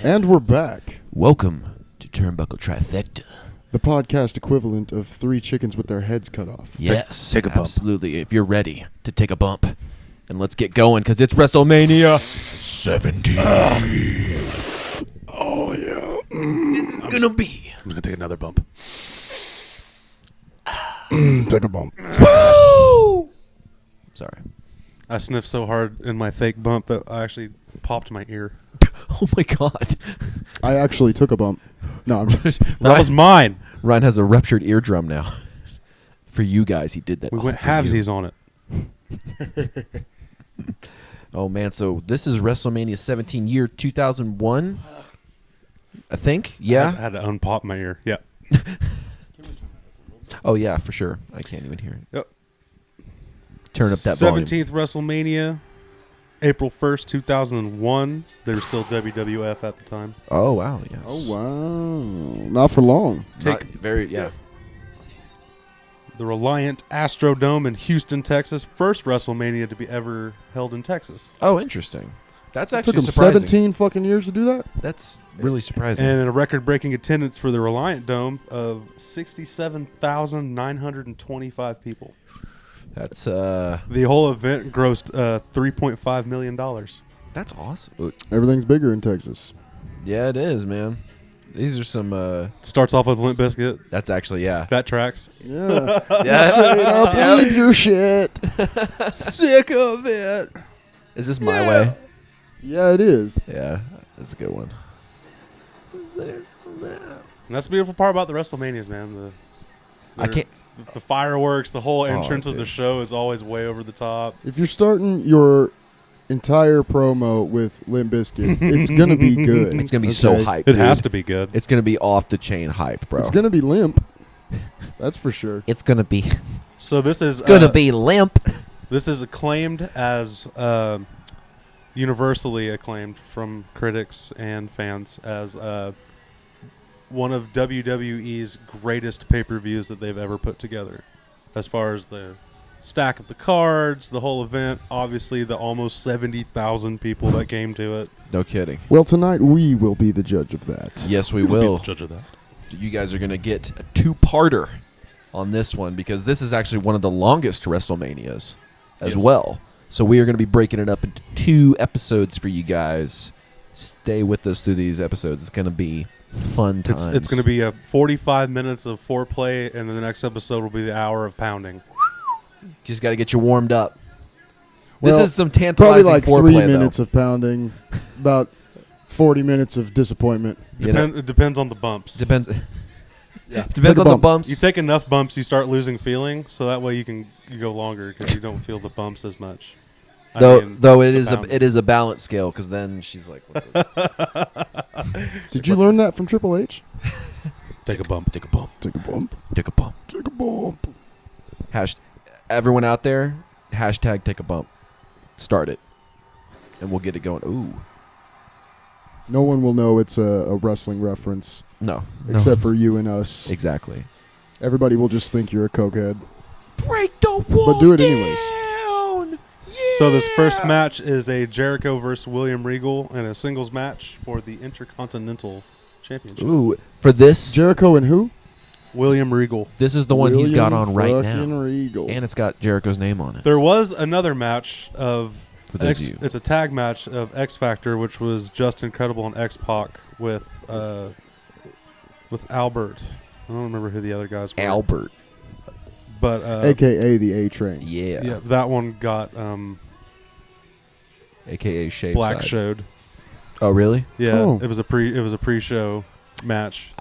And we're back. Welcome to Turnbuckle Trifecta. The podcast equivalent of 3 chickens with their heads cut off. Yes, take a bump. absolutely. If you're ready to take a bump. And let's get going, because it's Wrestlemania 70. Oh, yeah. It's gonna be. I'm going to take another bump. Take a bump. Woo! Sorry. I sniffed so hard in my fake bump that I actually popped my ear. Oh my God. I actually took a bump. No, I'm just... That was mine. Ryan has a ruptured eardrum now. For you guys, he did that. We all went for you. halvesies on it. Oh man, so this is WrestleMania 17, year 2001. I think. Yeah. I had to unpop my ear. Yeah. Oh yeah, for sure. I can't even hear it. Yep. Turn up that volume. 17th WrestleMania, April 1st, 2001. They were still WWF at the time. Oh wow, yes. Oh, wow. Not for long. Not very, yeah. The Reliant Astrodome in Houston, Texas. First WrestleMania to be ever held in Texas. Oh, interesting. That's It took actually them surprising. 17 fucking years to do that? That's really surprising. And a record-breaking attendance for the Reliant Dome of 67,925 people. That's The whole event grossed $3.5 million. that's awesome. Everything's bigger in Texas. Yeah, it is, man. These are some. Starts off with Limp Bizkit. That's actually That tracks. Yeah. Yeah. Straight up, leave your shit. Sick of it. Is this my way? Yeah, it is. Yeah, that's a good one. And that's the beautiful part about the WrestleManias, man. I can't. The fireworks, the whole entrance of the dude. show is always way over the top. If you're starting your entire promo with Limp Bizkit, it's going to be good. It's gonna be so Okay? hype. It dude. has to be good. It's gonna be off the chain hype, bro. It's going to be limp. That's for sure. It's gonna be. So this is Gonna be limp. This is acclaimed as universally acclaimed from critics and fans as one of WWE's greatest pay-per-views that they've ever put together. As far as the stack of the cards, the whole event, obviously the almost 70,000 people that came to it. No kidding. Well, tonight we will be the judge of that. Yes, we We'll be will. the judge of that. You guys are going to get a 2-parter on this one because this is actually one of the longest WrestleManias as Yes. well. So we are going to be breaking it up into 2 episodes for you guys. Stay with us through these episodes. It's going to be fun times. It's going to be a 45 minutes of foreplay, and then the next episode will be the hour of pounding. Just got to get you warmed up. Well, this is some Probably tantalizing like foreplay, 3 minutes though. of pounding, about 40 minutes of disappointment. You know, It depends on the bumps. depends. Yeah. Depends Take a on the bump. bumps. You take enough bumps, you start losing feeling, so that way you go longer because you don't feel the bumps as much. Though it the is a balance scale because then she's like, what the Did you learn that from Triple H? take a bump. take a bump, Take a bump. take a bump. Take a bump. Everyone out there, hashtag take a bump. Start it, and we'll get it going. Ooh, No one will know it's a wrestling reference no, except for you and us. exactly. Everybody will just think you're a cokehead. Break the wall But do it anyways. down. So this first match is a Jericho versus William Regal in a singles match for the Intercontinental Championship. Ooh, for this, Jericho and who? William Regal. this is the one he's got William on right fucking now, Regal. and it's got Jericho's name on it. There was another match of For those of you. it's a tag match of X Factor, which was Just Incredible and X Pac with Albert. I don't remember who the other guys were. Albert, But AKA the A Train. yeah, that one got AKA Shape Black Side. showed. Oh, really? Yeah, Oh. it was a pre-show match.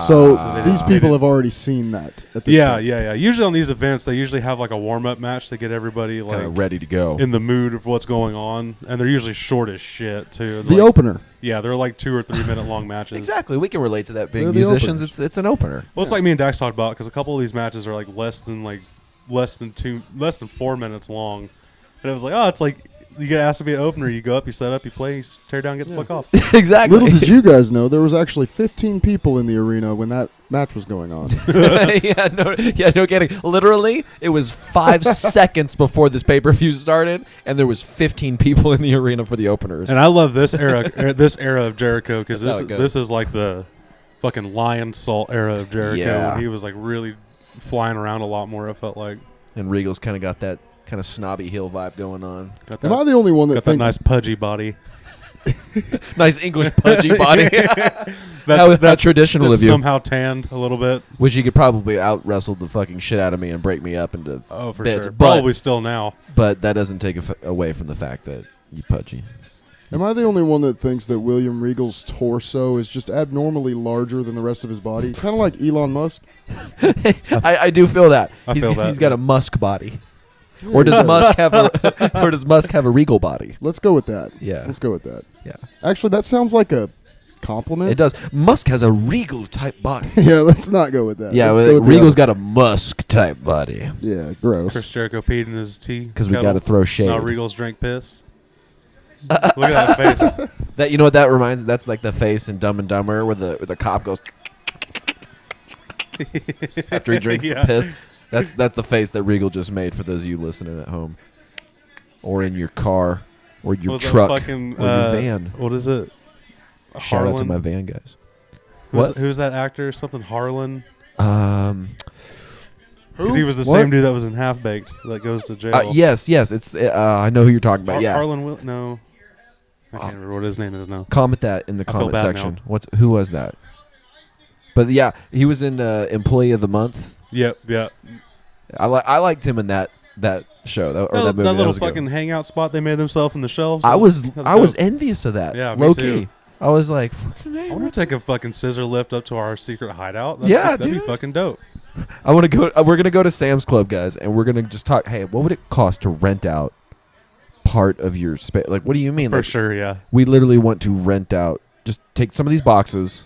So they these didn't- people have already seen that at this Yeah, point. yeah. Usually on these events, they usually have like a warm-up match to get everybody kind like of ready to go. in the mood of what's going on, and they're usually short as shit too. The Like, opener. yeah, they're like 2 or 3 minute long matches. Exactly, we can relate to that. Being They're the musicians, openers. it's an opener. Well, it's like me and Dax talked about because a couple of these matches are like less than 4 minutes long, and it was like, oh, it's like You get asked to be an opener. You go up, you set up, you play, you tear down, get the fuck off. Exactly. Little did you guys know, there was actually 15 people in the arena when that match was going on. No kidding. Literally, it was 5 seconds before this pay-per-view started, and there was 15 people in the arena for the openers. And I love this era of Jericho, because That's how it goes. this is like the fucking lion salt era of Jericho. Yeah. When he was like really flying around a lot more, it felt like. And Regal's kind of got that kind of snobby heel vibe going on. Got that, Am I the only one that got that thinks nice pudgy body. Nice English pudgy body. That's how traditional that's of you. somehow tanned a little bit. Which you could probably out-wrestle the fucking shit out of me and break me up into For bits. sure. But, Probably still now. but that doesn't take away from the fact that you pudgy. Am I the only one that thinks that William Regal's torso is just abnormally larger than the rest of his body? Kind of like Elon Musk. I do feel that. I feel that. He's got a Musk body. Or does Musk have a Regal body? Let's go with that. Yeah. Let's go with that. Yeah. Actually, that sounds like a compliment. It does. Musk has a Regal type body. Yeah, let's not go with that. Yeah, Let's go with the Regal's other. got a Musk type body. Yeah, gross. Chris Jericho peed in his tea. Because we got to throw shade. Now Regal's drank piss. Look at that face. That, you know what that reminds? That's like the face in Dumb and Dumber where the cop goes after he drinks Yeah. the piss. That's the face that Regal just made for those of you listening at home, or in your car, or your What was that truck, fucking, or your van. What is it? Shout out to Harlan? my van guys. Who's that actor? Something Harlan? Who? Because he was the What? same dude that was in Half Baked that goes to jail. Yes. It's I know who you're talking about. Yeah. Harlan no. I can't remember what his name is now. Comment that in the I feel comment bad section. now. Who was that? But yeah, he was in Employee of the Month. Yep. I liked him in that show that movie. That That little was a good fucking one. hangout spot they made themselves in the shelves. I was that was dope. envious of that. Yeah, me low too. key. I was like, fucking I hey, want to take a fucking scissor lift up to our secret hideout. Yeah, that'd dude. be fucking dope. I want to go. We're gonna go to Sam's Club, guys, and we're gonna just talk. Hey, what would it cost to rent out part of your space? Like, what do you mean? For Like, sure, yeah. we literally want to rent out. Just take some of these boxes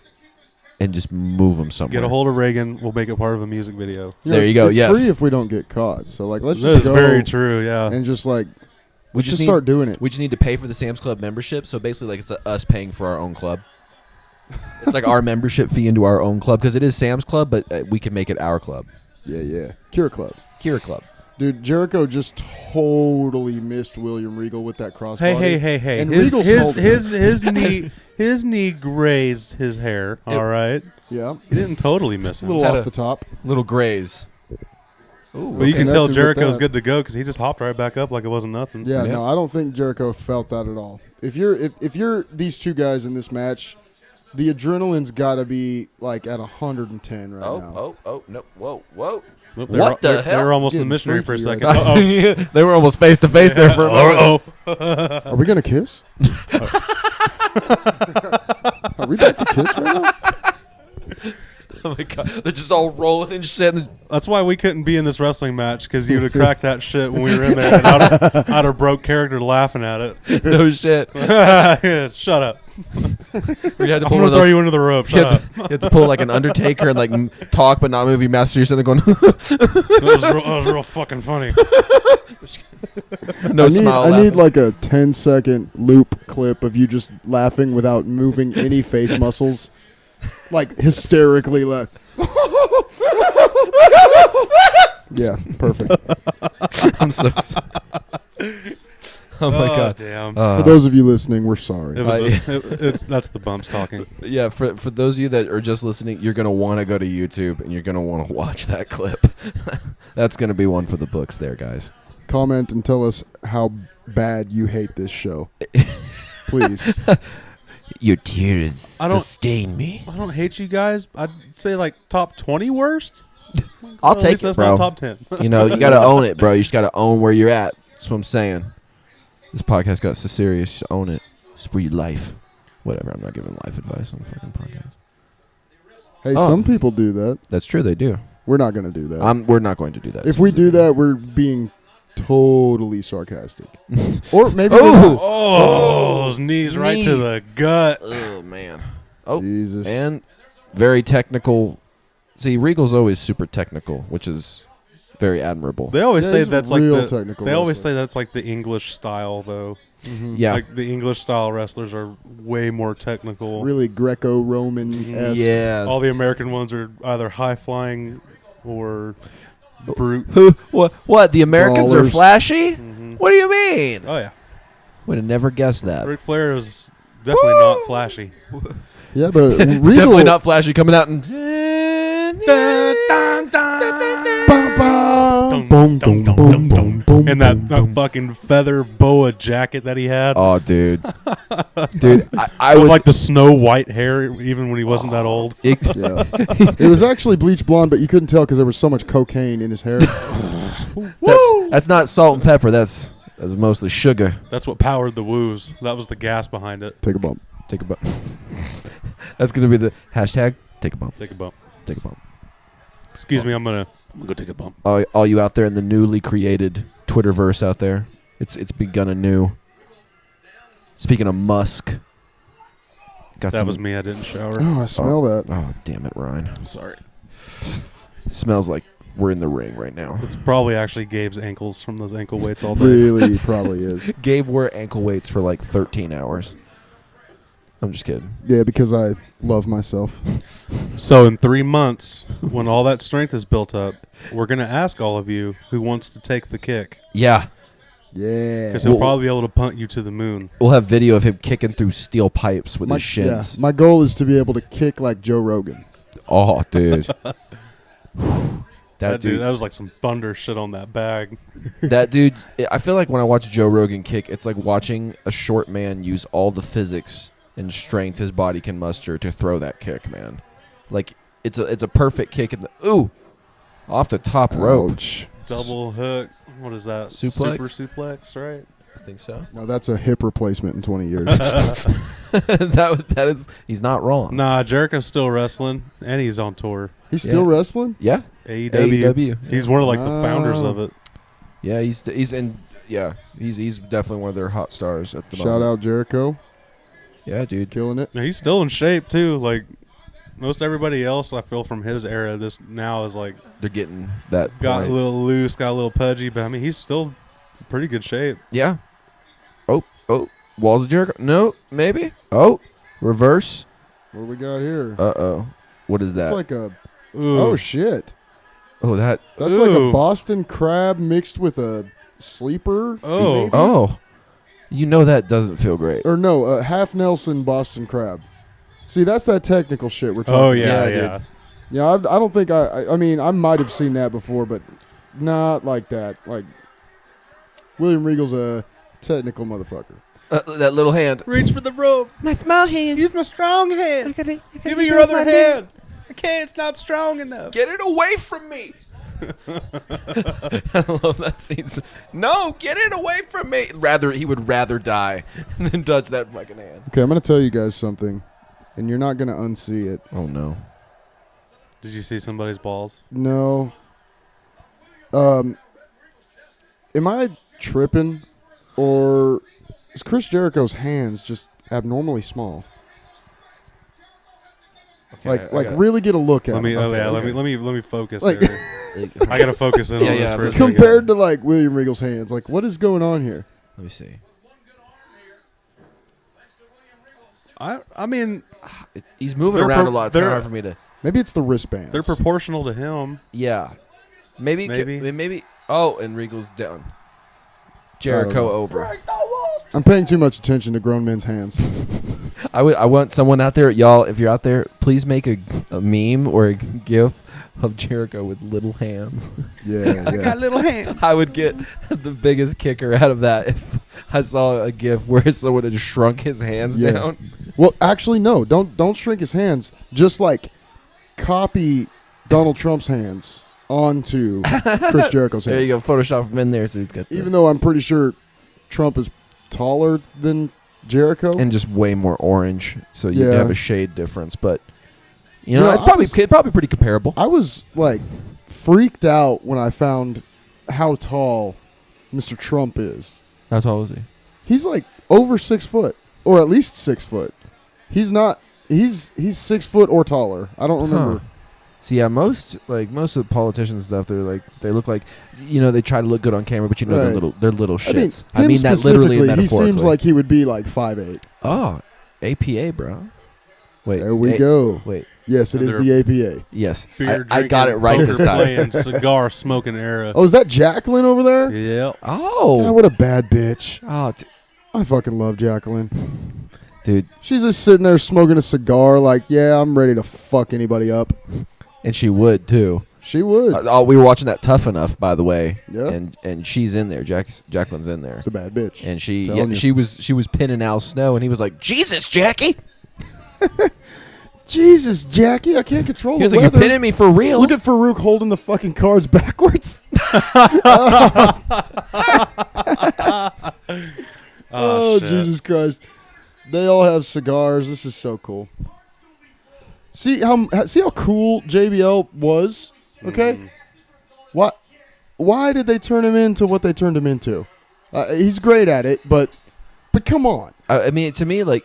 and just move them somewhere. Get a hold of Reagan. We'll make it part of a music video. There you it's- go, It's yes. free if we don't get caught. So like, let's That just is go very true, yeah. and just like We let's just need- start doing it. We just need to pay for the Sam's Club membership. So basically, like it's us paying for our own club. It's like our membership fee into our own club because it is Sam's Club, but we can make it our club, Yeah. KIRRA Club. KIRRA Club. Dude, Jericho just totally missed William Regal with that crossbody. Hey. And His, Regal sold it. his knee grazed his hair, all right? Yeah. He didn't totally miss A him. little Had off a- the top. Little grays. Ooh, But you can tell Connected with Jericho's that. good to go because he just hopped right back up like it wasn't nothing. Yeah, Yeah. no, I don't think Jericho felt that at all. If you're these two guys in this match, the adrenaline's got to be like at 110 right now. Oh, no. Whoa. Oop, What the They hell? were almost in Getting missionary for a freaky second. right They were almost face to face there for a moment. Are we gonna kiss? Are we about to kiss right now? Oh my god, they're just all rolling and shit. And That's why we couldn't be in this wrestling match because you'd have cracked that shit when we were in there. And I'd have broke character laughing at it. no shit. Yeah, shut up. We had to I'm pull going one of to throw those. you into the rope. You Shut up. have to pull like an Undertaker and like talk but not move your mouth. So you're sitting there going, That was real fucking funny. no smile. I need laughing. like a 10-second loop clip of you just laughing without moving any face muscles, like hysterically like. Yeah, perfect. I'm so sorry. Oh my god. Damn. For those of you listening, we're sorry. It was that's the bumps talking. Yeah, for those of you that are just listening, you're gonna want to go to YouTube and you're gonna want to watch that clip. That's gonna be one for the books, there, guys. Comment and tell us how bad you hate this show, please. Your tears I don't- sustain me. I don't hate you guys. I'd say like top 20 worst. I'll At take least it, that's bro. not top 10. You know, you gotta own it, bro. You just gotta own where you're at. That's what I'm saying. This podcast got so serious. Just own it. Just for your life. Whatever. I'm not giving life advice on the fucking podcast. Hey, Oh. some people do that. That's true. They do. We're not going to do that. We're not going to do that. If we do that, we're being totally sarcastic. Or maybe Oh! we're not. Oh, those knees right to Knee. the gut. Oh man. Oh, Jesus. and very technical. See, Regal's always super technical, which is very admirable. They always say he's that's real like technical they always wrestler. say that's like the English style though. Mm-hmm. Yeah. Like the English style wrestlers are way more technical. Really Greco-Roman. Yeah. All the American ones are either high flying or brute. Who? What? The Americans are Brawlers. flashy? Mm-hmm. What do you mean? Oh yeah, Would have never guessed that. Ric Flair is definitely not flashy. Yeah, but Regal, Definitely not flashy coming out and. Boom, boom, boom, boom, boom, And that boom. fucking feather boa jacket that he had. Oh, dude. Dude, I With would like the snow white hair, even when he wasn't that old. It, Yeah. It was actually bleach blonde, but you couldn't tell because there was so much cocaine in his hair. that's not salt and pepper. That's mostly sugar. That's what powered the woos. That was the gas behind it. Take a bump. Take a bump. That's gonna be the hashtag. Take a bump. Take a bump. Take a bump. Excuse me, I'm gonna go take a bump. All you out there in the newly created Twitterverse out there, it's begun anew. Speaking of Musk, That was me. I didn't shower. Oh, I smell that. Oh, damn it, Ryan. I'm sorry. Smells like we're in the ring right now. It's probably actually Gabe's ankles from those ankle weights all day. Really, probably is. Gabe wore ankle weights for like 13 hours. I'm just kidding. Yeah, because I love myself. So in 3 months, when all that strength is built up, we're gonna ask all of you who wants to take the kick, Yeah. Yeah. because he'll Well- probably be able to punt you to the moon. We'll have video of him kicking through steel pipes with his shins. My goal is to be able to kick like Joe Rogan. Oh, dude. That dude, that was like some thunder shit on that bag. That dude, I feel like when I watch Joe Rogan kick, it's like watching a short man use all the physics and strength his body can muster to throw that kick, man. Like it's a perfect kick in the off the top rope. Ouch. Double hook. What is that? Suplex? Super suplex, right? I think so. No, that's a hip replacement in 20 years. that is, he's not wrong. Nah, Jericho's still wrestling, and he's on tour. He's still Yeah. wrestling? Yeah, AEW. AEW. He's one of like the founders Oh. of it. Yeah, he's in. Yeah, he's definitely one of their hot stars at the Shout moment. out Jericho. Yeah, dude. Killing it. Now, he's still in shape too. Like most everybody else, I feel from his era, this now is like They're getting that. got point. a little loose, got a little pudgy, but I mean he's still in pretty good shape. Yeah. Oh, Walls of Jericho. No, maybe. Oh, reverse. What do we got here? What is that? It's like a... Ooh. Oh, shit. Oh, that. That's like a Ooh. Boston crab mixed with a sleeper. Oh. maybe? Oh, you know that doesn't feel great. Or no, a half Nelson Boston crab. See, that's that technical shit we're talking Oh about. yeah, Yeah, dude. yeah. Yeah, I don't think I mean, I might have seen that before, but not like that. Like, William Regal's a technical motherfucker. That little hand. Reach for the rope. My small hand. Use my strong hand. Give me your other hand. I can't. It's not strong enough. Get it away from me. I love that scene. No, get it away from me. He would rather die than touch that fucking hand. Okay, I'm going to tell you guys something, and you're not going to unsee it. Oh no. Did you see somebody's balls? No. Am I tripping, or is Chris Jericho's hands just abnormally small? Okay, Like really get a look at Let me. him. Oh yeah. okay. Let me focus. Like- there. I gotta focus in on this for a second. Compared to like William Regal's hands, like what is going on here? Let me see. I mean, He's moving They're around pro- a lot. It's kind they're- of hard for me to. Maybe it's the wristbands. they're proportional to him. Yeah. Maybe. Maybe. Oh, and Regal's down. Jericho over. I'm paying too much attention to grown men's hands. I want someone out there, y'all. If you're out there, please make a meme or a GIF of Jericho with little hands. Yeah, yeah. little hands. I would get the biggest kicker out of that if I saw a GIF where someone had shrunk his hands Yeah. down. Well, actually, no. Don't shrink his hands. Just like copy Donald Trump's hands onto Chris Jericho's hands. There you go. Photoshop him in there so he's got Even though I'm pretty sure Trump is taller than Jericho. and just way more orange, so you'd Yeah. have a shade difference. But you know, You know, it's probably pretty comparable. I was like freaked out when I found how tall Mr. Trump is. How tall is he? He's like over 6 foot, or at least 6 foot. He's not. He's 6 foot or taller. I don't remember. Huh. See, yeah, most of the politicians stuff, they look like, they try to look good on camera, but Right. they're little shits. I mean that literally and he metaphorically. seems like he would be like 5'8". Oh, APA, bro. Wait, There we go. Wait, Yes, it is They're- the APA. yes, Beer I got it drinking, right poker this time. playing, cigar smoking era. Oh, is that Jacqueline over there? Yep. God, Oh, what a bad bitch. oh, I fucking love Jacqueline. dude, She's just sitting there smoking a cigar like, yeah, I'm ready to fuck anybody up. and she would too. She would. We were watching that Tough Enough, by the way. Yeah. And she's in there. Jacqueline's in there. It's a bad bitch. And Telling you. she was pinning Al Snow, and he was like, "Jesus, Jackie!" Jesus, Jackie, I can't control He was the like, weather. "You're pinning me for real." Look at Farouk holding the fucking cards backwards. Oh, shit. Jesus Christ. They all have cigars. This is so cool. See how cool JBL was? Okay? Mhm. Why did they turn him into what they turned him into? He's great at it, but come on. I mean, to me, like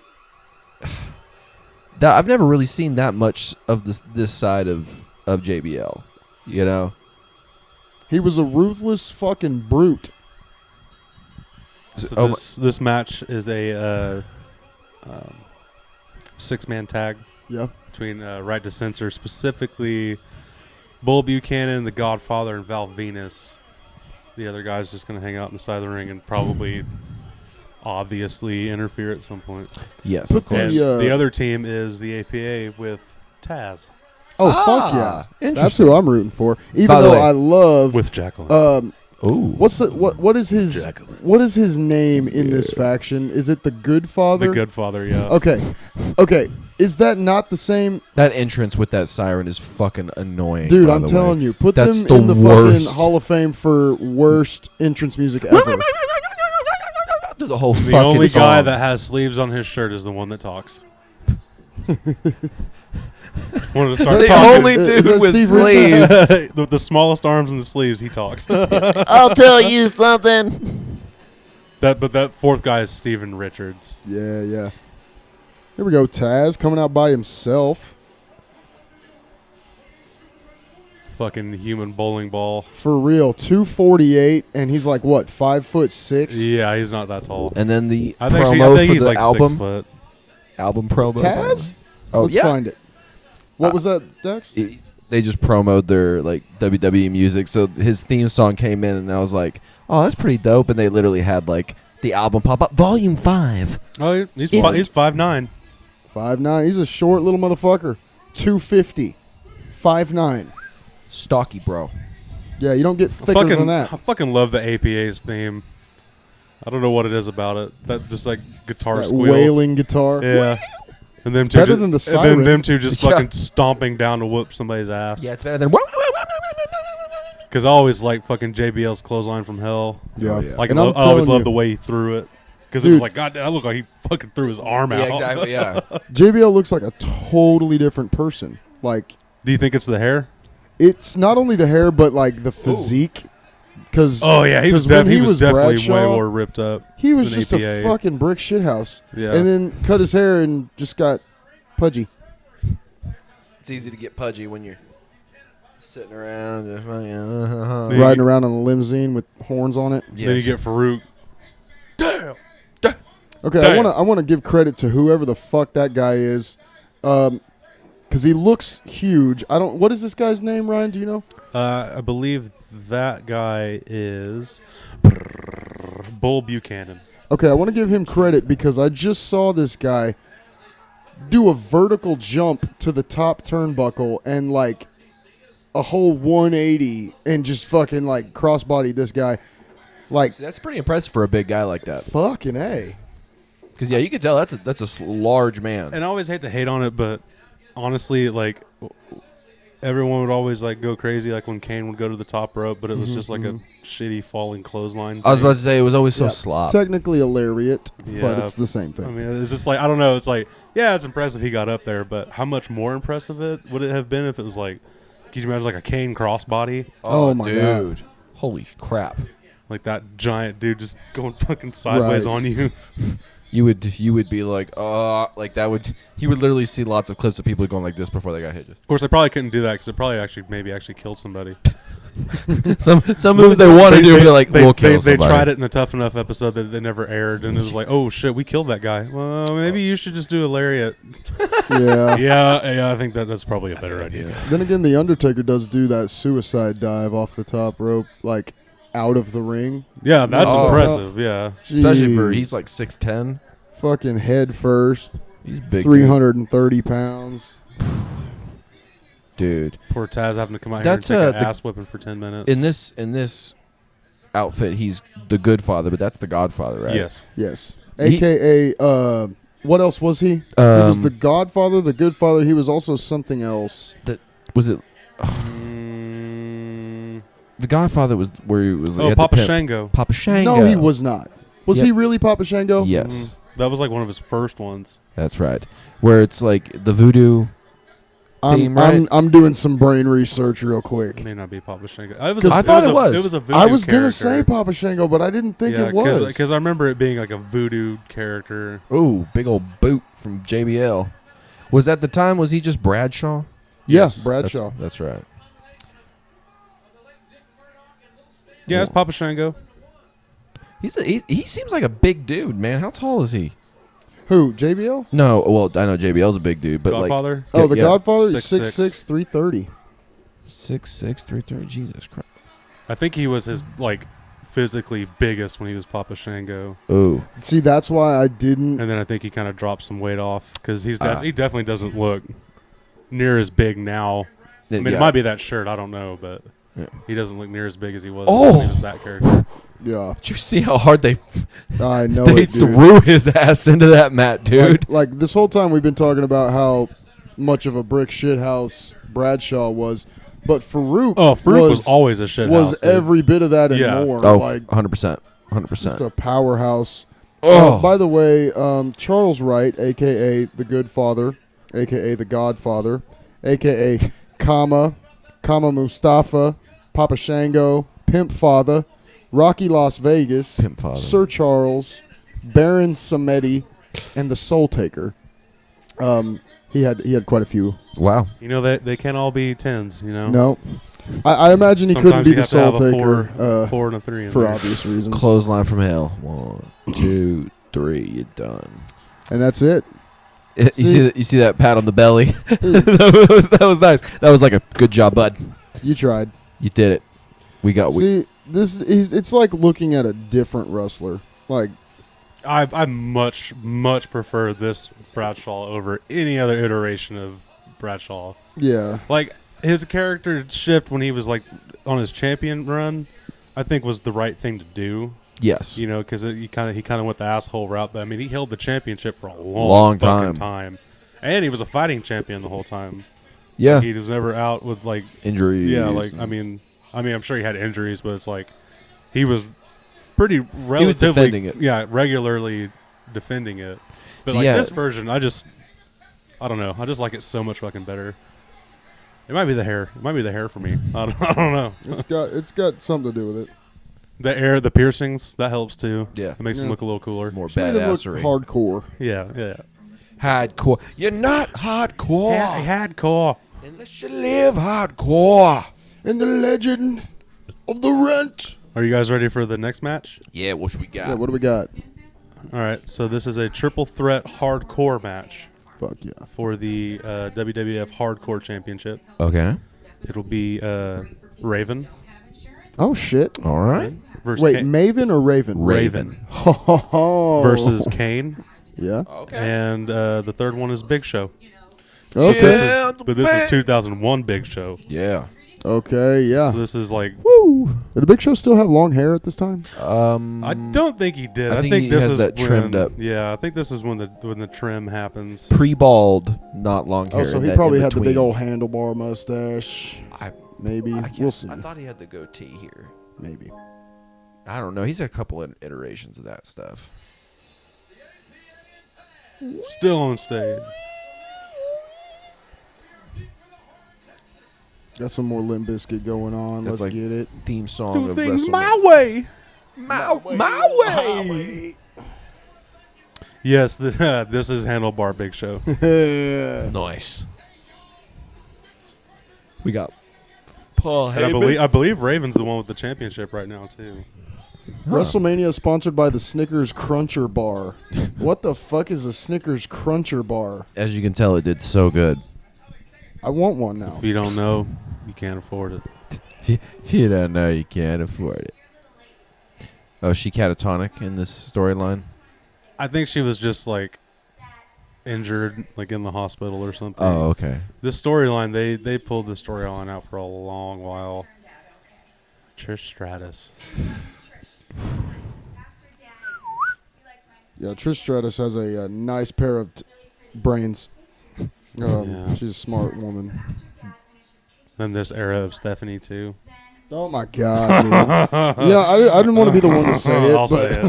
that, I've never really seen that much of this side of JBL. He was a ruthless fucking brute. So Oh, this match is a 6-man tag Yeah. between Right to Censor, specifically Bull Buchanan, the Godfather, and Val Venus. The other guy's just going to hang out on the side of the ring and probably obviously interfere at some point. yes, Put of course. And the, the other team is the APA with Tazz Oh, fuck yeah. That's interesting. who I'm rooting for. Even By the though way- I love with Jacqueline. Ooh, what is his Jacqueline. what is his name in this faction? Is it the Good Father? The Good Father, yeah. Okay. Is that not the same? that entrance with that siren is fucking annoying. Dude, by I'm the telling way. you, put That's them the in the worst. fucking Hall of Fame for worst entrance music ever. Do the whole The fucking only guy song. that has sleeves on his shirt is the one that talks. Wanted to start the talking. only Is dude that with Steve sleeves. the smallest arms and the sleeves, he talks. I'll tell you something. But that fourth guy is Steven Richards. Yeah. Here we go, Tazz coming out by himself. Fucking human bowling ball. For real, 248, and he's like what, 5'6"? Yeah, he's not that tall. And then the I think promo for he's the like 6 album foot. promo. Tazz? Oh Let's yeah. find it. What was that, Dex? They just promoted their like WWE music, so his theme song came in, and I was like, "Oh, that's pretty dope." And they literally had like the album pop up, Volume 5. Oh, he's Yeah. he's 5'9". 5'9". He's a short little motherfucker. 250. 5'9". Stocky, bro. Yeah, you don't get thicker than I that. fucking love the APA's theme. I don't know what it is about it. That just like guitar That squeal. wailing guitar. Yeah. And them two better than the and siren. then them two just Yeah. fucking stomping down to whoop somebody's ass. Yeah, it's better than. Because I always like fucking JBL's clothesline from hell. Yeah. Oh, yeah. Like And I I'm always telling loved you, the way he threw it. Because it was Dude. like, God, that looked like he fucking threw his arm out. Yeah, exactly. Yeah. JBL looks like a totally different person. Like, Do you think it's the hair? it's not only the hair, but like the physique. Because Oh yeah, he was, when he was definitely way Bradshaw, more ripped up. he was than just a APA. fucking brick shithouse. Yeah. And then cut his hair and just got pudgy. It's easy to get pudgy when you're sitting around, just fucking, Yeah. Riding around in a limousine with horns on it. Then you get Farouk. Okay, Damn. I want to give credit to whoever the fuck that guy is, because he looks huge. What is this guy's name, Ryan? Do you know? I believe that guy is Bull Buchanan. Okay, I want to give him credit because I just saw this guy do a vertical jump to the top turnbuckle and like a whole 180 and just fucking like crossbody this guy. Like, See, that's pretty impressive for a big guy like that. fucking A. Because yeah, you can tell that's a large man. And I always hate to hate on it, but honestly, like everyone would always like go crazy, like when Kane would go to the top rope, but it was just like a shitty falling clothesline. I was thing. about to say it was always so Yeah. slop. Technically a lariat, but Yeah. it's the same thing. I mean, it's just like I don't know. It's like it's impressive he got up there, but how much more impressive would it have been if it was like, could you imagine like a Kane crossbody, Oh my dude. God. Holy crap. like that giant dude just going fucking sideways Right. on you? you would be like that would you would literally see lots of clips of people going like this before they got hit. Of course, they probably couldn't do that because it probably actually killed somebody. some moves they want to do, but they're like, we'll kill They somebody. tried it in a Tough Enough episode that they never aired, and it was like, oh shit, we killed that guy. Well, maybe you should just do a lariat. Yeah. yeah, I think that's probably a better idea. Then again, the Undertaker does do that suicide dive off the top rope, like out of the ring. Yeah, that's Oh. impressive. Yeah, Especially for Jeez. he's like 6'10". Fucking head first, He's big, 330 pounds. dude. poor Tazz having to come out That's, here and take the- an ass whipping for 10 minutes. In this outfit, he's the good father, but that's the Godfather, right? Yes. Yes. He- AKA, what else was he? He was the Um, Godfather, the Good Father. He was also something else. Was it the Godfather? Was where he was? he had the Papa pimp. Shango. Papa Shango. No, he was not. Was Yep. he really Papa Shango? Yes, That was like one of his first ones. that's right. Where it's like the voodoo. Theme, right? I'm doing some brain research real quick. It may not be Papa Shango. I thought it was. It was a voodoo I was character. gonna say Papa Shango, but I didn't think it was. Because I remember it being like a voodoo character. Oh, big old boot from JBL. Was at the time? Was he just Bradshaw? Yes, Yes, Bradshaw. That's right. Yeah, it's Papa Shango. He seems like a big dude, man. How tall is he? Who? JBL? No, well, I know JBL's a big dude, but Godfather. Oh, the yeah. Godfather is 6'6". 6'6", 330. like 6'6", 330. Jesus Christ. I think he was his like physically biggest when he was Papa Shango, Oh, See, that's why I didn't. and then I think he kind of dropped some weight off because he Ah. definitely doesn't look near as big now. I mean, it might be that shirt. I don't know, but Yeah. he doesn't look near as big as he was Oh! when he was that character. Yeah, Did you see how hard they I know they it, dude. threw his ass into that mat, dude? Like this whole time we've been talking about how much of a brick shithouse Bradshaw was, but Farouk Oh, Farouk was always a shit was house, dude. every bit of that and Yeah. more. Oh, like 100%. 100%. just a powerhouse. Oh. By the way, Charles Wright, a.k.a. the Good Father, a.k.a. the Godfather, a.k.a. Kama Mustafa, Papa Shango, Pimp Father, Rocky Las Vegas, Pimp Father. Sir Charles, Baron Samedi, and the Soul Taker. He had quite a few. Wow. You know that they can't all be 10s. You know. No, I imagine he couldn't Sometimes be you the have to Soul have a Taker four and a 3 in for there. obvious reasons. Clothesline from hell. 1, 2, 3. You're done. And that's it. You see that pat on the belly? that was nice. That was like a good job, bud. You tried. You did it. See, it's like looking at a different wrestler. Like, I much prefer this Bradshaw over any other iteration of Bradshaw. yeah. Like his character shift when he was like on his champion run, I think was the right thing to do. Yes. You know, because he kind of went the asshole route. But I mean, he held the championship for a Long fucking time. time, and he was a fighting champion the whole time. Yeah. He was never out with like Injuries. yeah, like I mean, I'm sure he had injuries, but it's like he was pretty relatively defending it. Yeah, regularly defending it. But So, like yeah. this version, I don't know. I just like it so much fucking better. It might be the hair. It might be the hair for me. I don't know. It's got something to do with it. The piercings, that helps too. Yeah. It makes him Yeah. look a little cooler. More Made him look badassery. hardcore. Yeah. Hardcore. You're not hardcore. Hardcore. Unless you live hardcore. And the legend of the rent. Are you guys ready for the next match? Yeah, what we got? Yeah, what do we got? All right. So this is a triple threat hardcore match Fuck yeah. for the WWF Hardcore Championship. Okay. It'll be Raven Oh shit. All right. versus Wait, Maven or Raven? Raven. Ho, ho, ho. versus Kane, Yeah. Okay. and the third one is Big Show. Okay. Yeah. But this is 2001 Big Show. Yeah. Okay. Yeah. So this is like Woo. Did the Big Show still have long hair at this time? I don't think he did. I I think think he this has is that when, trimmed up. Yeah, I think this is when the trim happens. Pre-bald, not long hair. Oh, so he that probably in had the big between. old handlebar mustache. Maybe. We'll see. I thought he had the goatee here. Maybe. I don't know. He's had a couple of iterations of that stuff. Still on stage. Got some more Limp Bizkit going on. That's Let's like- get it. Theme song Do of things WrestleMania. my way. My way. Yes, this is Handlebar Big Show. Nice. We got Paul And I believe Raven's the one with the championship right now too. WrestleMania is sponsored by the Snickers Cruncher Bar. What the fuck is a Snickers Cruncher Bar? As you can tell, it did so good. I want one now. If you don't know, you can't afford it. If you don't know, you can't afford it. Oh, is she catatonic in this storyline? I think she was just like injured, like in the hospital or something. Oh, okay. This storyline, they pulled the storyline out for a long while. Trish Stratus. Yeah, Trish Stratus has a nice pair of brains. Yeah. She's a smart woman. Then this era of Stephanie too. Oh my god, dude. Yeah, I didn't want to be the one to say it. I'll but say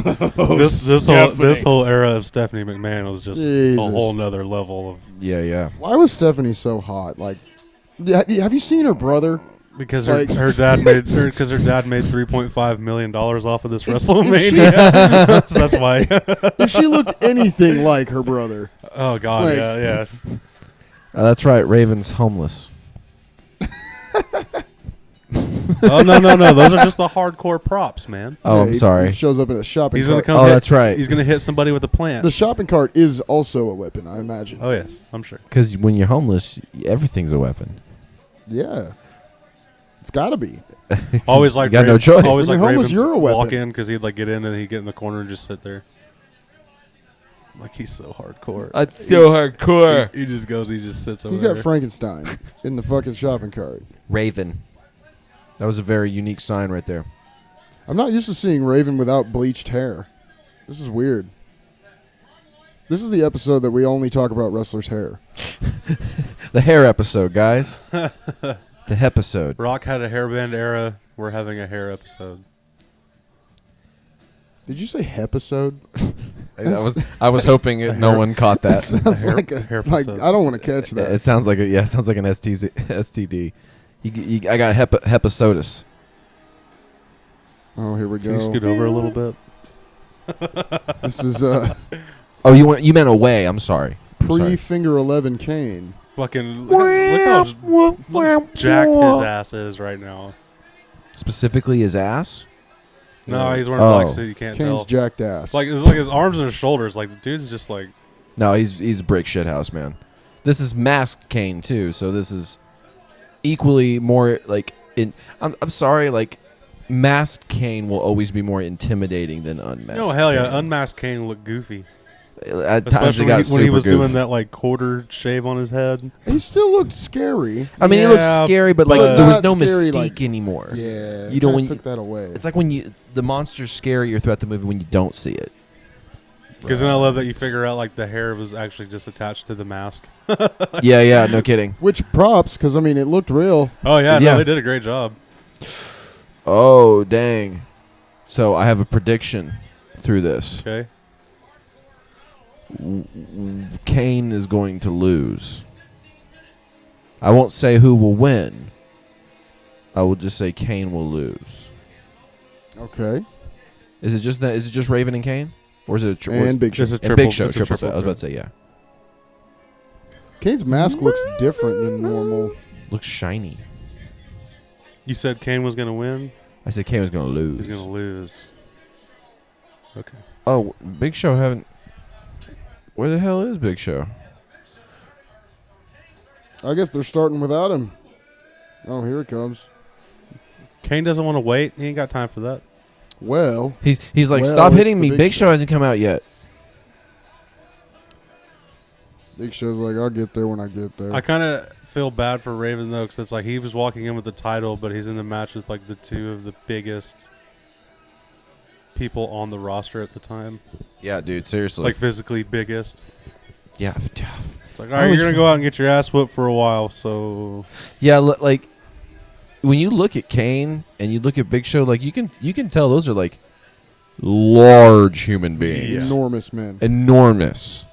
it. This whole era of Stephanie McMahon was just Jesus. a whole nother level of Yeah. Why was Stephanie so hot? Like, have you seen her brother? because Like- her dad made $3.5 million off of this WrestleMania. So that's why. If she looked anything like her brother. Oh God, Like- yeah. That's right. Raven's homeless. Oh no, those are just the hardcore props, man. Oh, Yeah, I'm he sorry. shows up in a shopping He's gonna cart. come. Oh, hit- that's right. He's gonna hit somebody with a plant. The shopping cart is also a weapon, I imagine. Oh yes, I'm sure. Because when you're homeless, everything's a weapon. Yeah. It's got to be. Always like You got no choice. Always When like you're homeless, Ravens you're a weapon. walk in because he'd like get in and he'd get in the corner and just sit there. Like he's so hardcore. That's so hardcore. He just goes. He just sits over He's there. got Frankenstein in the fucking shopping cart. Raven. That was a very unique sign right there. I'm not used to seeing Raven without bleached hair. This is weird. This is the episode that we only talk about wrestlers' hair. The hair episode, guys. The episode. Rock had a hairband era. We're having a hair episode. Did you say hepisode? I was hoping no one caught that. Sounds hair- like a, hair like episode. I don't want to catch that. It sounds like like an STD. I got hepatitis. Oh, here we Can you go. scoot over a little bit? This is Oh, you meant away. I'm sorry. pre-Finger 11 Kane. Fucking look how jacked his ass is right now. Specifically his ass. No, he's wearing Oh. black suit. You can't Kane's tell. jacked ass. Like it's like his arms and his shoulders. Like the dude's just like. No, he's a brick shithouse, man. This is masked Kane too, so this is equally more like I'm sorry, like masked Kane will always be more intimidating than unmasked. No, hell yeah, Kane. unmasked Kane looked goofy. At times Especially it got when he was super goof. doing that like quarter shave on his head. he still looked scary. I mean, it looks Yeah, scary, but like but there was not no scary, mystique like- anymore. Yeah, You know, when took that away. It's like when the monster's scarier throughout the movie when you don't see it. Because then I love that you figure out like the hair was actually just attached to the mask. Yeah, no kidding. Which props? Because I mean, it looked real. Oh yeah, Yeah. no, they did a great job. Oh, dang. So I have a prediction through this. Okay. Kane is going to lose. I won't say who will win. I will just say Kane will lose. Okay. Is it just that? Is it just Raven and Kane, or is it And Big Show. Just a and triple, Big Show it's a triple threat? I was threat. about to say yeah. Kane's mask looks different than normal. Looks shiny. You said Kane was gonna win. I said Kane was going to lose. He's gonna lose. Okay. Oh, Big Show haven't. Where the hell is Big Show? I guess they're starting without him. Oh, here it comes. Kane doesn't want to wait. He ain't got time for that. Well, He's like, Well, stop it's hitting the me. Big Big Show. Show hasn't come out yet. Big Show's like, I'll get there when I get there. I kind of feel bad for Raven though, because it's like he was walking in with the title, but he's in the match with like the two of the biggest people on the roster at the time, Yeah, dude. Seriously. like physically biggest. yeah, tough. It's like, all right, you're gonna go out and get your ass whooped for a while, so Yeah, like when you look at Kane and you look at Big Show, like you can tell those are like large human beings, Enormous men. enormous.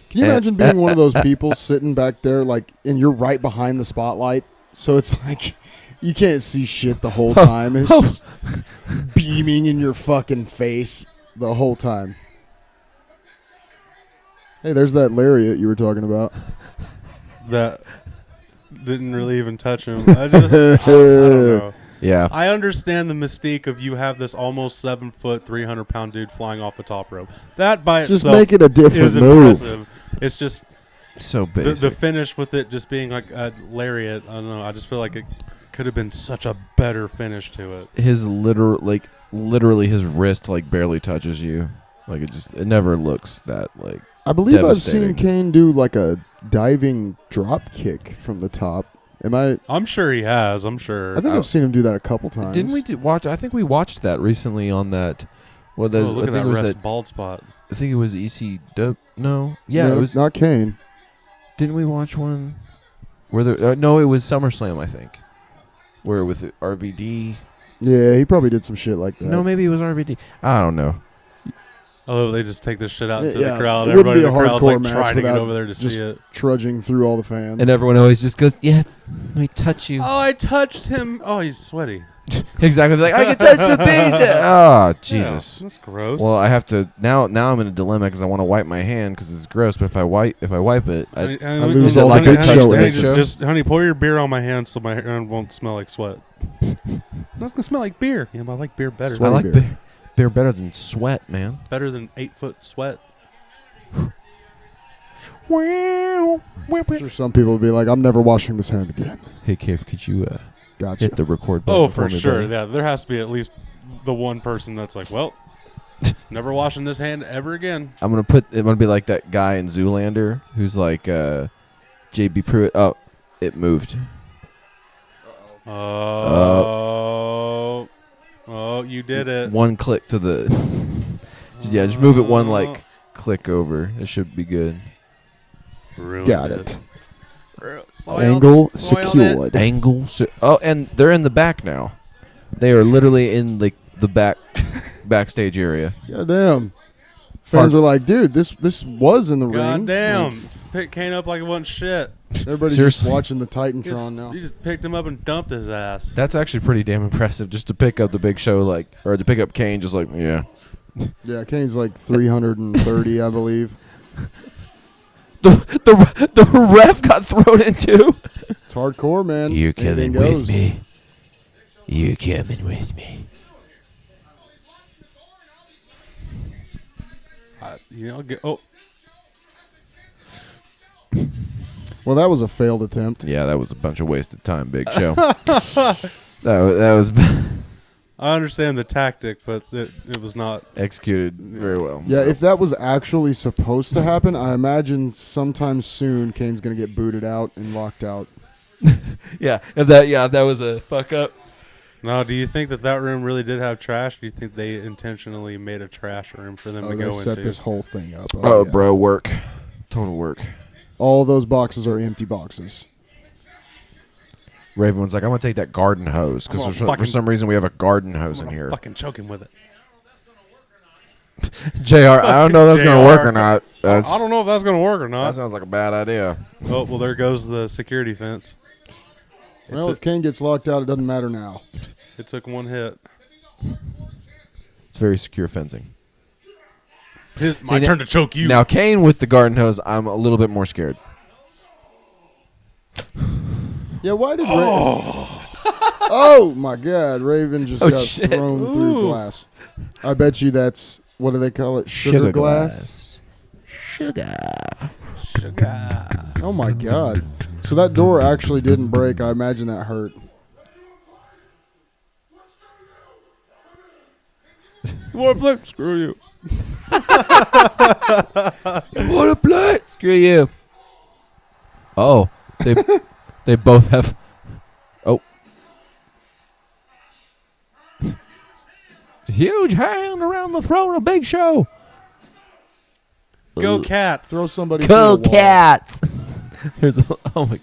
Can you imagine being one of those people sitting back there, like, and you're right behind the spotlight? So it's like You can't see shit the whole time. It's just beaming in your fucking face the whole time. Hey, there's that lariat you were talking about. That didn't really even touch him. I don't know. Yeah. I understand the mystique of you have this almost 7 foot, 300-pound dude flying off the top rope. That by Just itself make it a different is move. impressive. It's just So the basic. finish with it just being like a lariat. I don't know. I just feel like it could have been such a better finish to it. His literally his wrist like barely touches you. Like it never looks that like. I believe I've seen Devastating. Kane do like a diving drop kick from the top. I'm sure he has. I'm sure. I think I've seen him do that a couple times. Didn't we watch? I think we watched that recently on that. Well, Oh, look I at think that it was rest bald spot. I think it was EC. No, yeah, No, it was. not Kane. Didn't we watch one? Where there? No, it was SummerSlam. I think. Where with RVD. Yeah, he probably did some shit like that. No, maybe it was RVD. I don't know. Oh, they just take this shit out into Yeah, the crowd. it wouldn't Everybody be in the a crowd's hardcore like match trying to get without over there to just see it. trudging through all the fans. And everyone always just goes, "Yeah, let me touch you." Oh, I touched him. Oh, he's sweaty. Exactly. Like I can touch the bees. Oh, Jesus. Yeah, that's gross. Well, I have to now. Now I'm in a dilemma because I want to wipe my hand because it's gross. But if I wipe it, Honey, I lose Is it all like the a good touch show. the honey, big show? just, honey, pour your beer on my hand so my hand won't smell like sweat. That's gonna smell like beer. Yeah, but I like beer better. I Sweaty like beer. beer better than sweat, man. Better than 8-foot sweat. Wow. I'm sure some people will be like, I'm never washing this hand again. Hey, Kev, could you Gotcha. hit the record button? Oh, for me, sure. buddy? Yeah, there has to be at least the one person that's like, well, never washing this hand ever again. I'm gonna be like that guy in Zoolander who's like JB Pruitt. Oh, it moved. Oh, you did it. One click to the. Just move it one like click over. It should be good. Ruined Got it. Soiled Angle it. secured. Angle. Oh, and they're in the back now. They are literally in the back backstage area. Goddamn. Fans are like, dude, this was in the ring. God damn. Picked Kane up like it wasn't shit. Everybody's Seriously. just watching the Titantron now. You just picked him up and dumped his ass. That's actually pretty damn impressive, just to pick up the Big Show, or to pick up Kane, just like yeah. Yeah, Kane's like 330, I believe. The ref got thrown into. It's hardcore, man. You Anything coming goes. with me? You coming with me? Oh, Well, that was a failed attempt. Yeah, that was a bunch of wasted time, Big Show. that was I understand the tactic, but it was not. executed very well. Yeah, if that was actually supposed to happen, I imagine sometime soon Kane's going to get booted out and locked out. if that was a fuck up. No, do you think that room really did have trash? Do you think they intentionally made a trash room for them to They go set into? this whole thing up. Oh, yeah. bro, work, total work. All those boxes are empty boxes. Raven was like, I want to take that garden hose I'm gonna because for fucking- some reason we have a garden hose I'm in gonna here. fucking choke him with it. JR, I don't know if that's JR. gonna work or not. I don't know if that's gonna work or That not. sounds like a bad idea. Oh well, there goes the security fence. Well, if Kane gets locked out, it doesn't matter now. It took one hit. It's very secure fencing. My turn to choke you. Now Kane with the garden hose, I'm a little bit more scared. Yeah, why did Oh, my God. Raven just got shit. thrown through Ooh. glass. I bet you that's, what do they call it? Sugar glass? Sugar. Oh, my God. So that door actually didn't break. I imagine that hurt. You want to play? Screw you. You want to play? Screw you. Oh, they both have. Oh, huge hand around the throne of Big Show. Go Cats. Throw somebody Go through the wall. Cats. There's oh my.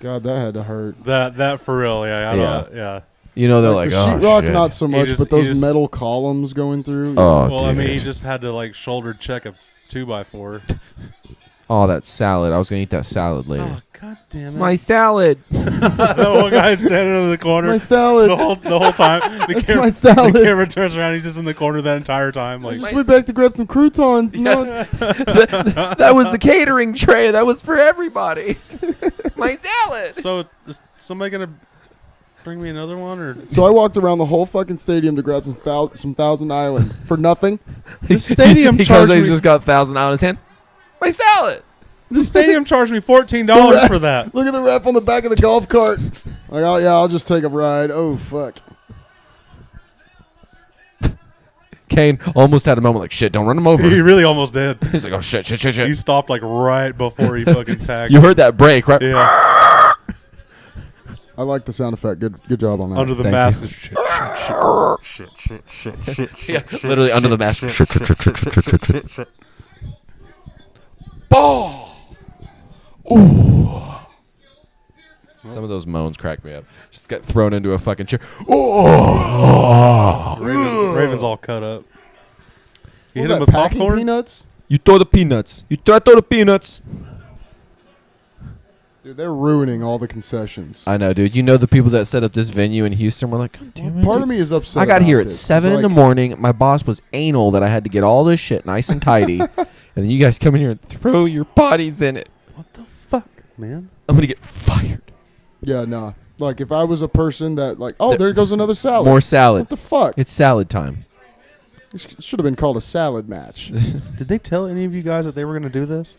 God, that had to hurt. That for real. Yeah. Yeah. You know they're like, the oh sheetrock, shit. not so He much, just- but he those just- metal columns going through. Oh, Well, I mean, he dude. just had to like shoulder check a 2x4. Oh, that salad. I was going to eat that salad later. Oh, God damn it. My salad. The one guy standing in the corner. My salad. The whole time. That's my salad. The camera turns around. He's just in the corner that entire time. I Like, just went back to grab some croutons. No, That was the catering tray. That was for everybody. My salad. so is somebody going to bring me another one? Or so I walked around the whole fucking stadium to grab some Thousand Island for nothing. the stadium He charged comes in, me. he's just got 1,000 out in his hand. My salad. The stadium charged me $14 ref. for that. Look at the ref on the back of the golf cart. Like, oh yeah, I'll just take a ride. Oh fuck. Kane almost had a moment like, shit, don't run him over. He really almost did. He's like, oh, shit. He stopped like right before he fucking tagged. You heard that break, right? Yeah. I like the sound effect. Good job on that. Under the Thank mask. Yeah, literally under the mask. Some of those moans crack me up. Just got thrown into a fucking chair. Raven's all cut up. You What was hit him that, with packing popcorn? peanuts? You throw the peanuts. You throw the peanuts. Dude, they're ruining all the concessions. I know, dude. You know the people that set up this venue in Houston were like, God damn it, Part dude. of me is upset. I got about here at this. 7 It's in the like, morning. My boss was anal that I had to get all this shit nice and tidy. And then you guys come in here and throw your bodies in it. What the fuck, man? I'm going to get fired. Yeah, nah. Like if I was a person that like, oh, there goes another salad. More salad. What the fuck? It's salad time. This should have been called a salad match. Did they tell any of you guys that they were going to do this?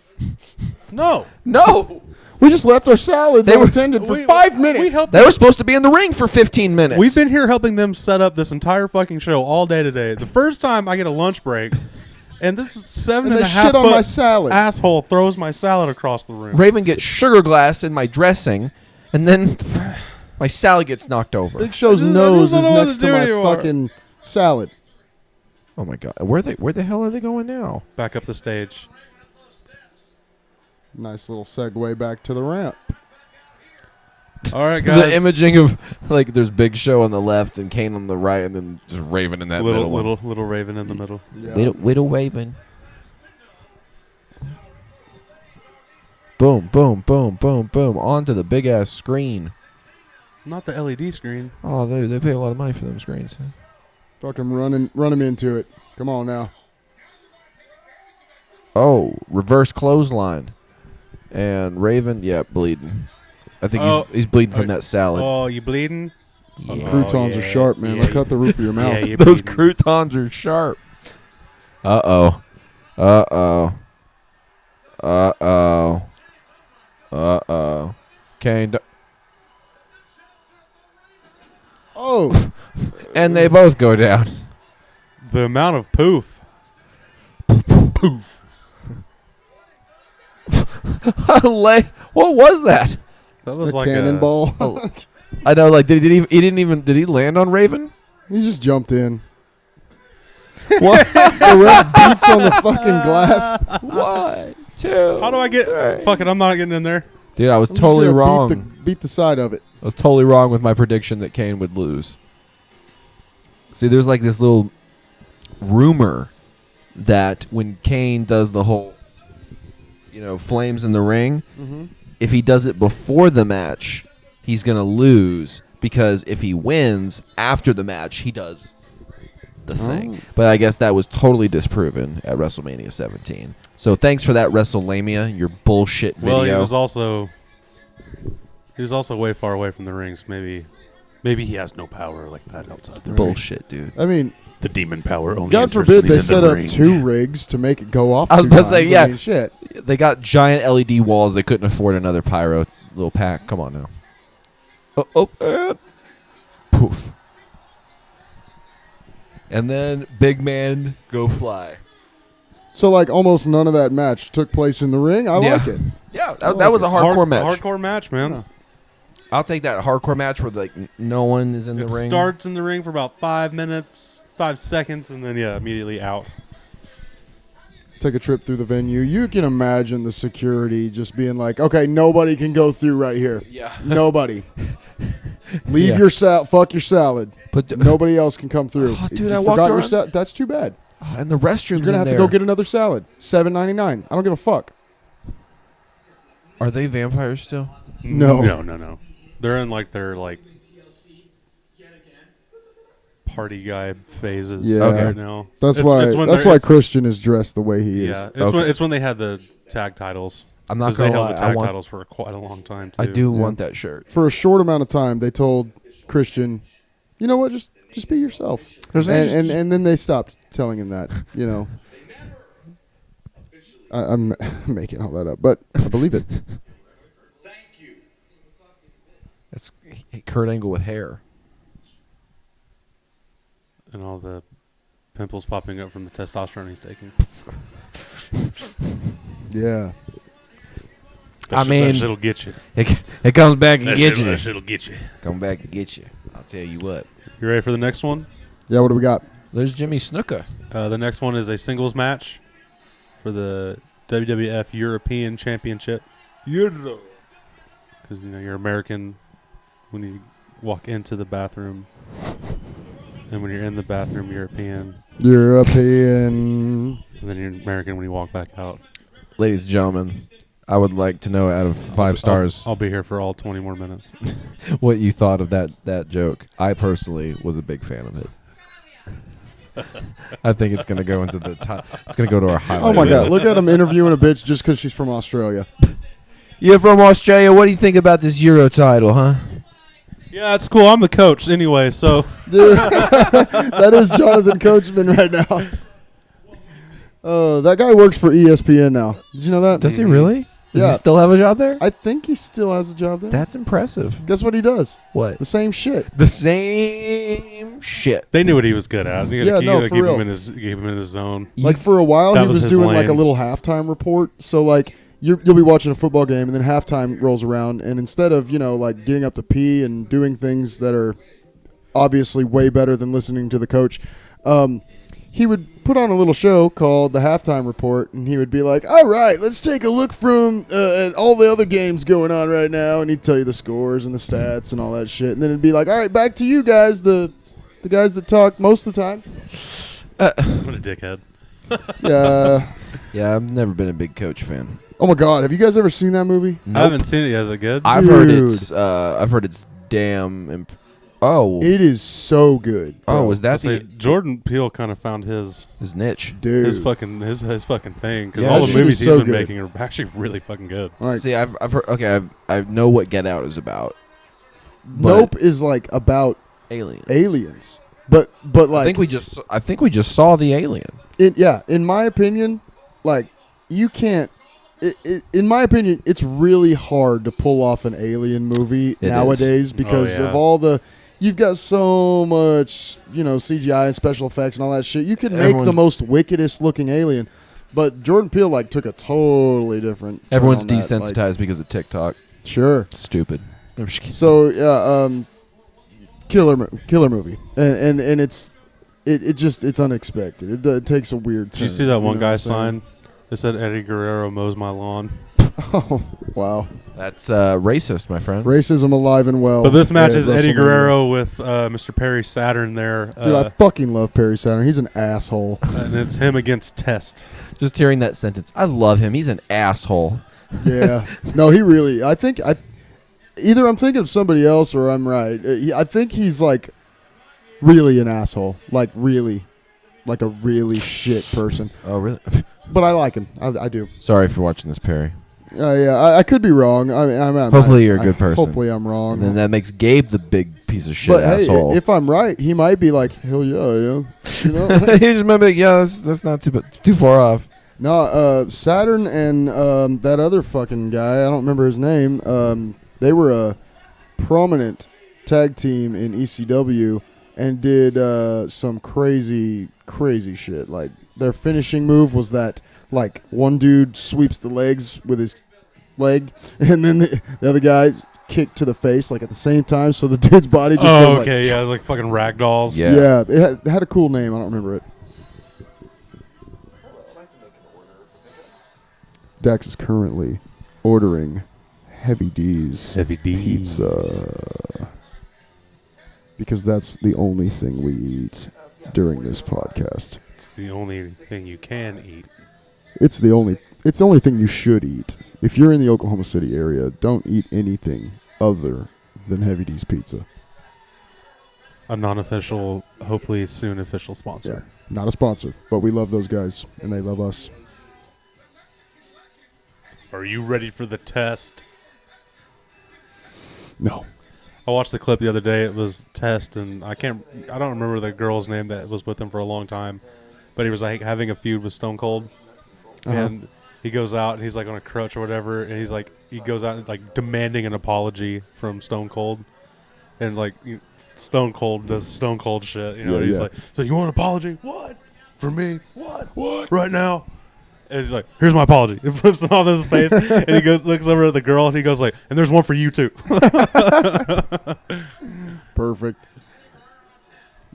No. No. We just left our salads They were- unattended for We- 5 minutes. We helped. They were supposed to be in the ring for 15 minutes. We've been here helping them set up this entire fucking show all day today. The first time I get a lunch break, and this is seven and and they a half shit on my foot salad. asshole throws my salad across the room. Raven gets sugar glass in my dressing, and then my salad gets knocked over. Big Show's I just nose don't is know what next to to do my anymore. fucking salad. Oh my god, where the hell are they going now? Back up the stage. Nice little segue back to the ramp. All right, guys. The imaging of like there's Big Show on the left and Kane on the right, and then just Raven in that little middle one. little Raven in the middle. Yeah. Widow Raven. Boom, boom, boom, boom, boom, onto the big ass screen. Not the LED screen. Oh, they pay a lot of money for them screens. Fucking run him into it. Come on now. Oh, reverse clothesline, and Raven, yeah, bleeding. I think he's bleeding from that salad. Oh, you bleeding? Yeah. Croutons are sharp, man. They'll cut the roof of your mouth. Yeah, you Those bleeding. croutons are sharp. Uh-oh. Uh-oh. Uh-oh. Uh-oh. Kane. Oh, And they both go down. The amount of poof. What was that? That was a like cannonball. I know, like, did he land on Raven? He just jumped in. What? The ref beats on the fucking glass. 1, 2. How do I get? three. Fuck it, I'm not getting in there. Dude, I was I'm just totally gonna wrong. Beat the side of it. I was totally wrong with my prediction that Kane would lose. See, there's like this little rumor that when Kane does the whole, flames in the ring, if he does it before the match, he's going to lose because if he wins after the match, he does the thing. But I guess that was totally disproven at WrestleMania 17. So thanks for that, WrestleMania, your bullshit video. Well, he was also way far away from the rings. Maybe he has no power like that outside the ring. Bullshit, dude. I mean, The demon power only. God forbid they set up 2 rigs to make it go off. I was 2 about to times. say, yeah. I mean, shit. They got giant LED walls. They couldn't afford another pyro little pack. Come on now. Poof. And then big man go fly. So like almost none of that match took place in the ring. I like it. Yeah, that was a hardcore match. Hardcore match, man. Yeah. I'll take that hardcore match where like no one is in the It ring. starts in the ring for about 5 minutes, 5 seconds, and then immediately out. Take a trip through the venue. You can imagine the security just being like, okay, nobody can go through right here. Yeah. Nobody. Leave Yeah. your salad. Fuck your salad. Nobody else can come through. Oh, If dude, you I walked forgot your around- salad. That's too bad. And the restrooms You're gonna have in to there. go get another salad. $7.99. I don't give a fuck. Are they vampires still? No. No. They're in like their party guy phases right now. That's It's why Christian is dressed the way he is. Yeah, it's when they had the tag titles. I'm not 'Cause gonna they held lie, the tag titles for quite a long time too. I do want that shirt. For a short amount of time, they told Christian, you know what, just be yourself. And then they stopped telling him that, you know. I'm making all that up, but I believe it. It's Kurt Angle with hair. And all the pimples popping up from the testosterone he's taking. Yeah. I mean, that shit'll get you. It comes back and get you. That shit'll get you. Come back and get you. I'll tell you what. You ready for the next one? Yeah, what do we got? There's Jimmy Snuka. The next one is a singles match for the WWF European Championship. Because you're American when you walk into the bathroom, and when you're in the bathroom, European. European. And then you're American when you walk back out. Ladies and gentlemen, I would like to know out of 5 stars I'll be here for all 20 more minutes. what you thought of that joke. I personally was a big fan of it. I think it's gonna go into the top. It's gonna go to our highlight. Oh my God! Look at him interviewing a bitch just because she's from Australia. You're from Australia. What do you think about this Euro title, huh? Yeah, it's cool. I'm the coach anyway, so. Dude, that is Jonathan Coachman right now. That guy works for ESPN now. Did you know that? Does he really? Does Yeah. he still have a job there? I think he still has a job there. That's impressive. Guess what he does? What? The same shit. The same shit. They knew what he was good at. You gotta for keep real. him in his zone. Like for a while, That he was was his doing like a lane. little halftime report. So like you'll be watching a football game, and then halftime rolls around, and instead of like getting up to pee and doing things that are obviously way better than listening to the coach, he would put on a little show called the Halftime Report, and he would be like, all right, let's take a look from at all the other games going on right now, and he'd tell you the scores and the stats and all that shit, and then it'd be like, all right, back to you guys, the guys that talk most of the time. What a dickhead. Yeah. Yeah, I've never been a big Coach fan. Oh my God, have you guys ever seen that movie? I haven't seen it yet. Is it good? I've heard it's damn. It is so good. Oh, was that Jordan Peele kind of found his niche? Dude. his fucking thing because Yeah, all that the shit movies is he's so been good. making are actually really fucking good. All right. See, I've heard. Okay, I know what Get Out is about. Nope is like about Aliens. But like I think we just saw the alien. in my opinion, like you can't. In my opinion, it's really hard to pull off an alien movie nowadays because of all the. You've got so much, CGI and special effects and all that shit. You can make the most wickedest looking alien, but Jordan Peele like took a totally different. turn Everyone's on that, desensitized because of TikTok. Sure. Stupid. I'm just kidding. So yeah, killer movie, and it's unexpected. It takes a weird turn. Did you see that one know guy what I'm saying? sign? It said Eddie Guerrero mows my lawn. Oh wow, That's racist, my friend. racism alive and well. But this match at is Eddie WrestleMania. Guerrero with Mr. Perry Saturn there. Dude, I fucking love Perry Saturn. He's an asshole. And it's him against Test. Just hearing that sentence, I love him. He's an asshole. Yeah, no, he really. I think either I'm thinking of somebody else or I'm right. I think he's like really an asshole, like really, like a really shit person. Oh, really? But I like him. I do. Sorry for watching this, Perry. Yeah, I could be wrong. Hopefully you're a good person. Hopefully I'm wrong. And then that makes Gabe the big piece of shit but asshole. hey, if I'm right, he might be like, hell yeah. You know? He just remember, that's not too far off. No, Saturn and that other fucking guy, I don't remember his name. They were a prominent tag team in ECW and did some crazy shit. Like their finishing move was that like one dude sweeps the legs with his leg, and then the other guy kicked to the face like at the same time. So the dude's body just goes okay, yeah, like fucking ragdolls. Yeah. it had a cool name. I don't remember it. Dax is currently ordering Heavy D's Heavy D's. pizza because that's the only thing we eat during this podcast. It's the only thing you can eat. It's the only thing you should eat. If you're in the Oklahoma City area, don't eat anything other than Heavy D's Pizza. A non-official, hopefully soon official sponsor. Yeah, not a sponsor, but we love those guys, and they love us. Are you ready for the test? No. I watched the clip the other day. It was Test, and I don't remember the girl's name that was with him for a long time, but he was like having a feud with Stone Cold, and he goes out and he's like on a crutch or whatever, and he goes out and like demanding an apology from Stone Cold, and like Stone Cold does Stone Cold shit, you know. And he's like, "So you want an apology? What? For me? What? Right now?" And he's like, "Here's my apology." He flips it off his face, and he looks over at the girl, and he goes like, "And there's one for you too." Perfect.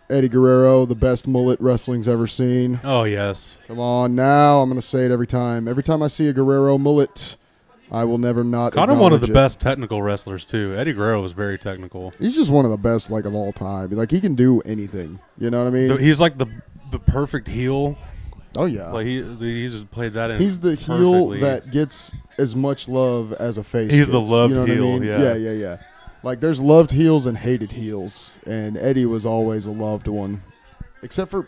Eddie Guerrero, the best mullet wrestling's ever seen. Oh yes. Come on now, I'm gonna say it every time. Every time I see a Guerrero mullet, I will never not. Kind of one of the acknowledge it. best technical wrestlers too. Eddie Guerrero was very technical. He's just one of the best like of all time. Like he can do anything. You know what I mean? He's like the perfect heel. Oh yeah. Like he just played that in. He's the heel perfectly. that gets as much love as a face. He's the gets, loved you know what heel, I mean? yeah. Yeah. Like there's loved heels and hated heels, and Eddie was always a loved one, except for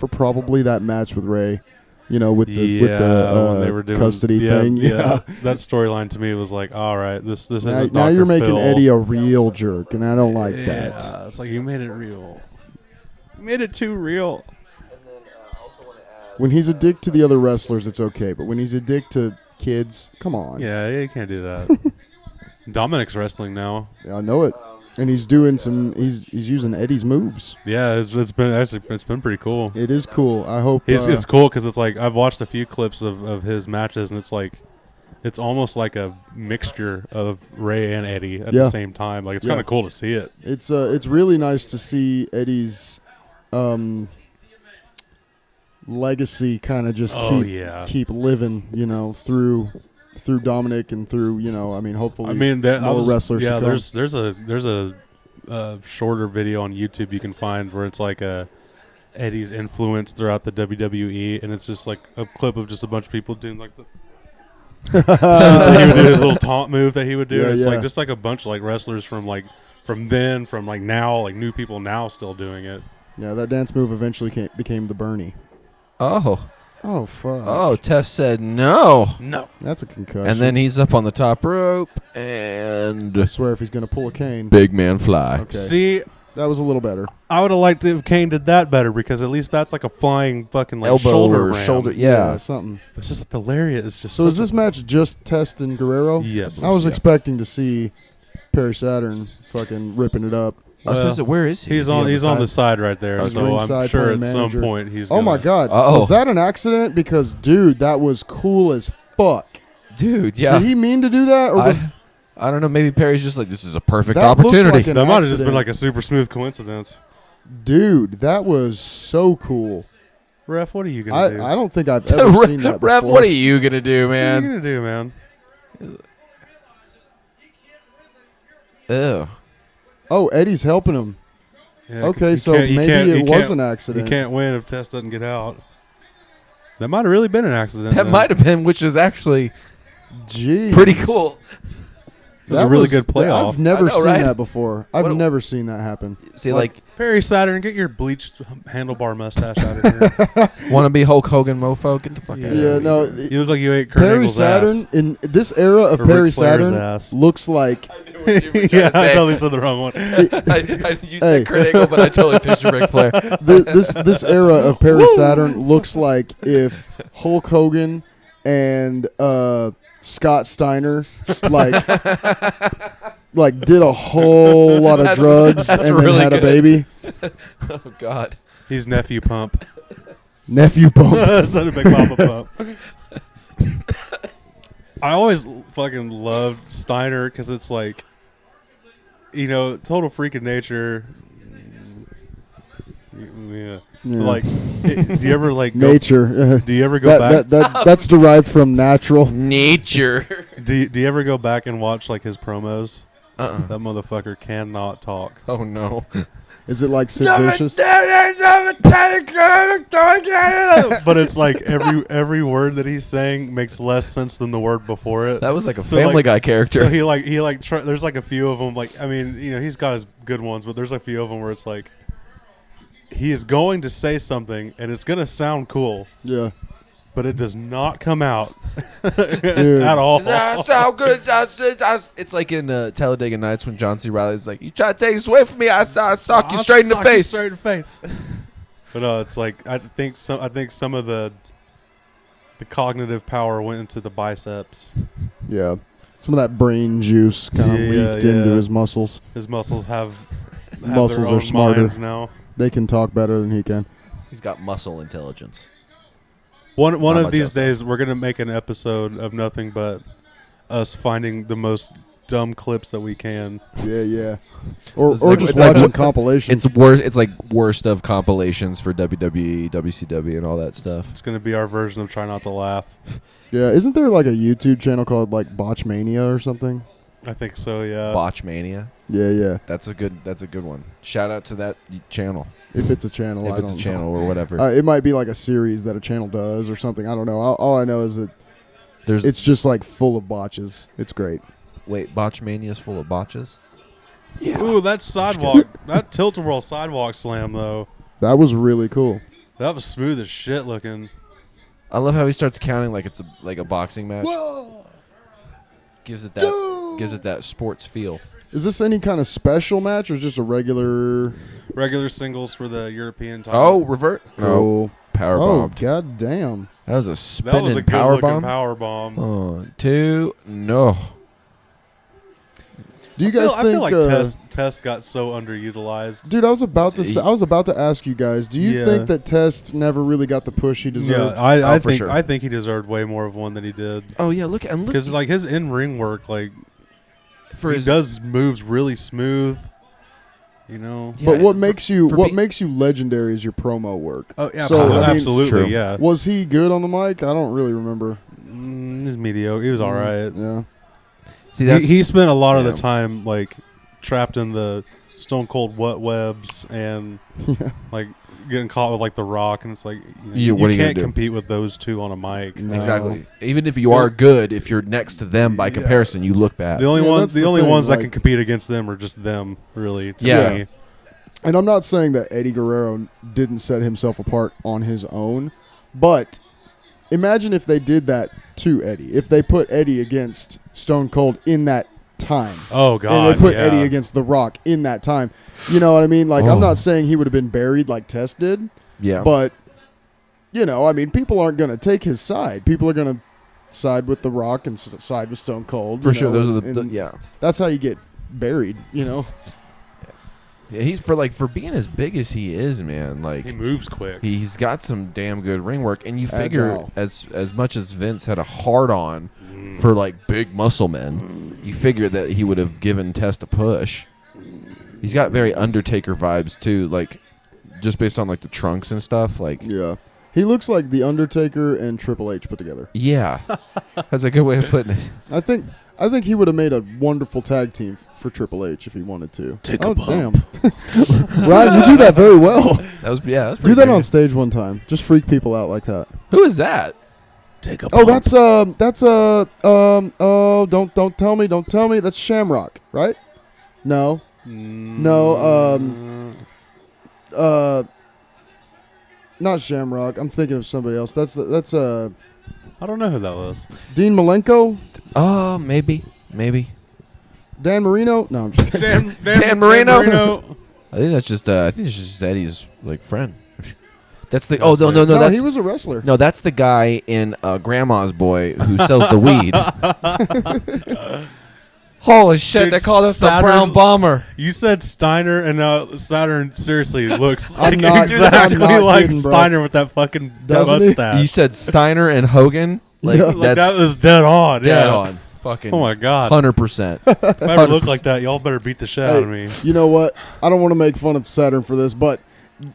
probably that match with Ray, you know, with the when they were doing custody thing. Yeah. That storyline to me was like, all right, this isn't. Now Dr. you're making Phil. Eddie a real jerk, and I don't like that. Yeah, it's like you made it real. You made it too real. When he's a dick to the other wrestlers, it's okay, but when he's a dick to kids, come on. Yeah, you can't do that. Dominic's wrestling now. Yeah, I know it. And he's doing he's using Eddie's moves. Yeah, it's been pretty cool. It is cool. I hope It's cool because it's like I've watched a few clips of his matches, and it's like it's almost like a mixture of Ray and Eddie at the same time. Like it's kind of cool to see it. It's really nice to see Eddie's legacy kind of just keep living, you know, through Dominic and through, you know, I mean, hopefully more wrestlers. Yeah, should come. there's a shorter video on YouTube you can find where it's like Eddie's influence throughout the WWE, and it's just like a clip of just a bunch of people doing like the he would do his little taunt move that he would do. Yeah, It's yeah. like just like a bunch of like wrestlers from now, like new people now still doing it. Yeah, that dance move eventually became the Bernie. Oh, fuck. oh, Tess said no. No. That's a concussion. And then he's up on the top rope, and I swear if he's going to pull a cane. big man fly. Okay. See, That was a little better. I would have liked if Kane did that better because at least that's like a flying fucking like Elbow shoulder or ram. shoulder, yeah. Something. It's just the lariat is just. So is this match just Test and Guerrero? Yes. I was Yeah. expecting to see Perry Saturn fucking ripping it up. I was supposed to say, where is he? He's Is he on the side right there, Okay. so I'm Ringside sure playing at manager. some point he's. Oh my gonna- God. Uh-oh. Was that an accident? Because, dude, that was cool as fuck. Dude, yeah. Did he mean to do that? Or was I don't know. Maybe Perry's just like, this is a perfect That looked opportunity. like an That might have just accident. been like a super smooth coincidence. Dude, that was so cool. Ref, what are you gonna do? I don't think I've ever seen that before. Ref, what are you gonna do, What are you man? gonna do, man? Ew. Oh, Eddie's helping him. Yeah, Okay, you so can't- you maybe can't- it you was can't- an accident. You can't win if Test doesn't get out. That might have really been an accident. That then. might have been, which is actually Jeez. pretty cool. It was a really good playoff. I've never I know, seen right? that before. I've What- never seen that happen. See, like, Perry Saturn, get your bleached handlebar mustache out of here. want to be Hulk Hogan mofo? Get the fuck out of Yeah, here. no. You look like you ate Kurt Perry Angle's Saturn, ass. in this era of Or Perry Ric Flair's Saturn, ass. looks like Yeah, I totally said the wrong one. You said Kurt Angle, but I totally pictured Ric Flair. this era of Perry Saturn looks like if Hulk Hogan and Scott Steiner like did a whole lot of drugs and that's then really had a good. baby. Oh, God. He's nephew Pump. Nephew Bump. Son of Big Papa Pump. I always fucking loved Steiner because it's like, you know, total freak of nature. Yeah. Yeah. Like, do you ever like go, Nature. Do you ever go back? That's derived from natural. Nature. Do you ever go back and watch like his promos? Uh-uh. That motherfucker cannot talk. Oh, no. Is it like Sid Vicious? But it's like every word that he's saying makes less sense than the word before it. That was like a Family Guy character. So there's like a few of them. Like, I mean, he's got his good ones, but there's a few of them where it's like he is going to say something and it's going to sound cool. Yeah. But it does not come out at all. So good. It's like in Talladega Nights when John C. Reilly's like, "You try to take this away from me, I sock you straight in the face." But it's like I think some of the cognitive power went into the biceps. Yeah. Some of that brain juice kind of leaked into his muscles. His muscles have muscles their are own smarter minds now. They can talk better than he can. He's got muscle intelligence. One of these days, we're gonna make an episode of nothing but us finding the most dumb clips that we can. Yeah. Or like, just it's like watching compilations. It's worse. It's like worst of compilations for WWE, WCW, and all that stuff. It's gonna be our version of Try Not to Laugh. Yeah, isn't there like a YouTube channel called like Botchmania or something? I think so. Yeah. Botchmania. Yeah. That's a good one. Shout out to that channel. If it's a channel, If it's a channel or whatever. It might be like a series that a channel does or something. I don't know. All I know is that There's it's just like full of botches. It's great. Wait, Botchmania is full of botches? Yeah. Ooh, that sidewalk, that tilt-a-whirl sidewalk slam though. That was really cool. That was smooth as shit looking. I love how he starts counting like it's a boxing match. Whoa. Gives it that sports feel. Is this any kind of special match or just a regular? Regular singles for the European title. Oh, revert. Cool. No, power Oh, bomb. god damn. That was a That spinning was a power good-looking bomb. power bomb. 1, 2, no. Do you guys I think? feel like Test got so underutilized. Dude, I was about to ask you guys. Do you think that Test never really got the push he deserved? Yeah, I for think sure. I think he deserved way more of one than he did. Oh yeah, look Because like his in-ring work, like for he does moves really smooth. You know. Yeah, But what makes you for makes you legendary is your promo work. Oh yeah, So, I mean, absolutely. True. Yeah. Was he good on the mic? I don't really remember. He's mediocre. He was all right. Yeah. See, that's, He spent a lot of yeah. the time like trapped in the stone cold wet webs and like getting caught with like the Rock, and it's like you what are you can't gonna do? compete with those two on a mic. No. exactly. Even if you are good, if you're next to them by comparison, you look bad. The only that's the thing, ones like- that can compete against them are just them, really. To Yeah. me. And I'm not saying that Eddie Guerrero didn't set himself apart on his own, but imagine if they did that to Eddie. If they put Eddie against Stone Cold in that time. Oh God! And they put yeah. Eddie against The Rock in that time. You know what I mean? Like, I'm Oh. not saying he would have been buried like Test did, Yeah. but, you know, I mean, people aren't going to take his side. People are going to side with The Rock and side with Stone Cold. for you sure, know, those are the and yeah. That's how you get buried, you know? Yeah, he's for being as big as he is, man. Like He moves quick. he's got some damn good ring work, and you figure Agile. as much as Vince had a hard on for like big muscle men, you figure that he would have given Test a push. He's got very Undertaker vibes too, like just based on like the trunks and stuff. Like Yeah. He looks like The Undertaker and Triple H put together. yeah, that's a good way of putting it. I think he would have made a wonderful tag team for Triple H if he wanted to. Take a damn. Ryan, you do that very well. That was That's Do pretty that great. on stage one time. Just freak people out like that. Who is that? Take a Oh, that's don't tell me. That's Shamrock, right? No. Not Shamrock. I'm thinking of somebody else. That's I don't know who that was. Dean Malenko, Oh, maybe. Dan Marino. No, I'm just kidding. Dan Marino. I think that's just Eddie's like friend. That's the no No, that's he was a wrestler. no that's the guy in Grandma's Boy who sells the weed. Holy shit! Dude, They call us the Saturn- Brown Bomber. You said Steiner, and Saturn seriously looks I'm like not- exactly I'm not like kidding, bro. Steiner with that fucking Doesn't he? mustache. You said Steiner and Hogan. Like Yeah. Like, that's that was dead on. dead yeah. on. Fucking Oh my God! 100%. If I ever look like that, y'all better beat the shit out of me. You know what? I don't want to make fun of Saturn for this, but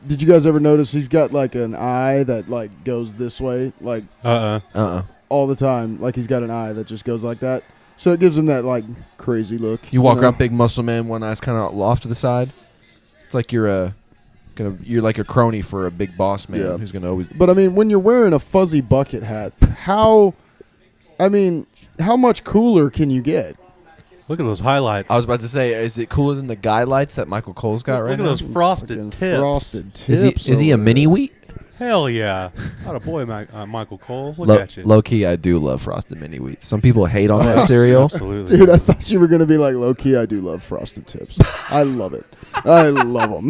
did you guys ever notice he's got like an eye that like goes this way, like all the time? Like he's got an eye that just goes like that. So it gives him that like crazy look. You walk know? around big muscle man, one eye's kind of off to the side. It's like you're like a crony for a big boss man Yeah. who's gonna always. But I mean, when you're wearing a fuzzy bucket hat, how much cooler can you get? Look at those highlights. I was about to say, is it cooler than the guy lights that Michael Cole's got right Look at now? those frosted Fucking tips. Frosted tips. Is he a over mini there. wheat? Hell yeah. What a boy, Michael Cole. Look at you. Low key, I do love frosted mini wheats. Some people hate on that cereal. Absolutely. Dude, I thought you were gonna be like, low key. I do love frosted tips. I love it. I love them.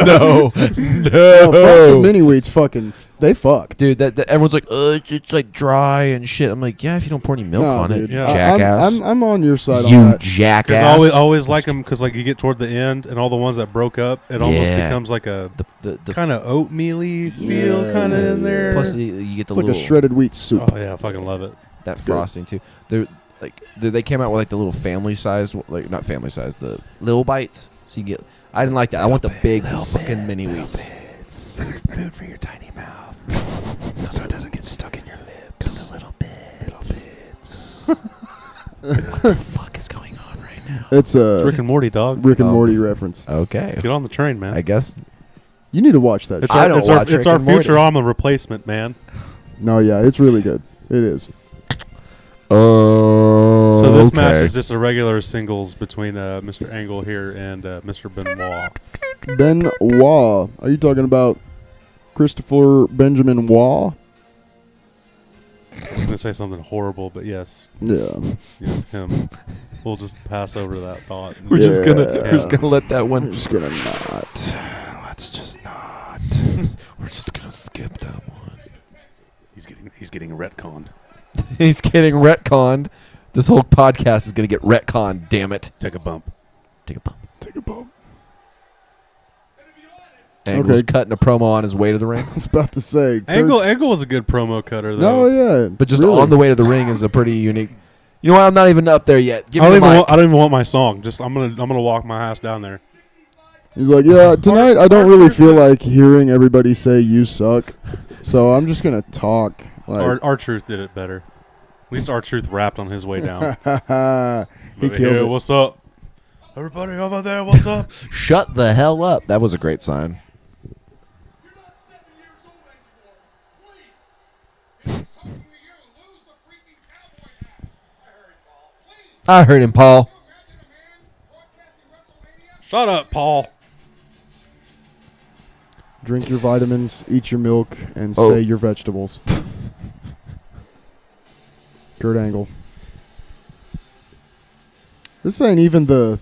No, Frosted mini wheats, they fuck. dude. That everyone's like, it's like dry and shit. I'm like, yeah, if you don't pour any milk No, on dude. it, Yeah. jackass. I'm on your side You on that. jackass. Because I always like them because like you get toward the end and all the ones that broke up, it almost Yeah. becomes like a the kind of oatmeal-y feel Yeah, kind of in yeah. there. plus you get the It's like little a shredded wheat soup. Oh yeah, I fucking love it. that good. frosting too. They came out with like the little family sized, like not family sized, the little bites. So you get. I didn't like that. I want the big fucking mini wheats. Food for your tiny mouth, so it doesn't get stuck in your lips. A little bits. What the fuck is going on right now? It's a Rick and Morty, dog. Rick and Oh. Morty reference. Okay, Get on the train, man. I guess. You need to watch that. It's shit. I our, don't it's our, watch it's Rick our and Morty. Futurama replacement, man. No, yeah, it's really good. It is. Oh. So this match is just a regular singles between Mr. Angle here and Mr. Benoit. Benoit. Are you talking about Christopher Benjamin Waugh? I was going to say something horrible, but yes. Yeah. Yes, him. We'll just pass over that thought. We're just gonna Yeah. we're just gonna let that I'm one. just gonna not. Let's just not. We're just gonna skip that one. He's getting retconned. He's getting retconned. This whole podcast is gonna get retconned. Damn it! Take a bump. Take a bump. Take a bump. Angle's Okay. cutting a promo on his way to the ring, I was about to say. Angle Kurt's- was a good promo cutter, No, though. yeah. but just really. on the way to the ring is a pretty unique. You know what? I'm not even up there yet. Give I me don't the even mic. want my song. Just I'm gonna walk my ass down there. He's like, yeah, tonight I don't really feel like hearing everybody say you suck, so I'm just gonna talk. Like, Our Truth did it better. At least Our Truth rapped on his way down. he Over killed here, it. what's up? Everybody over there, what's up? Shut the hell up. That was a great sign. I heard him, Paul. Shut up, Paul. Drink your vitamins, eat your milk, and Oh. say your vegetables. Kurt Angle. This ain't even the.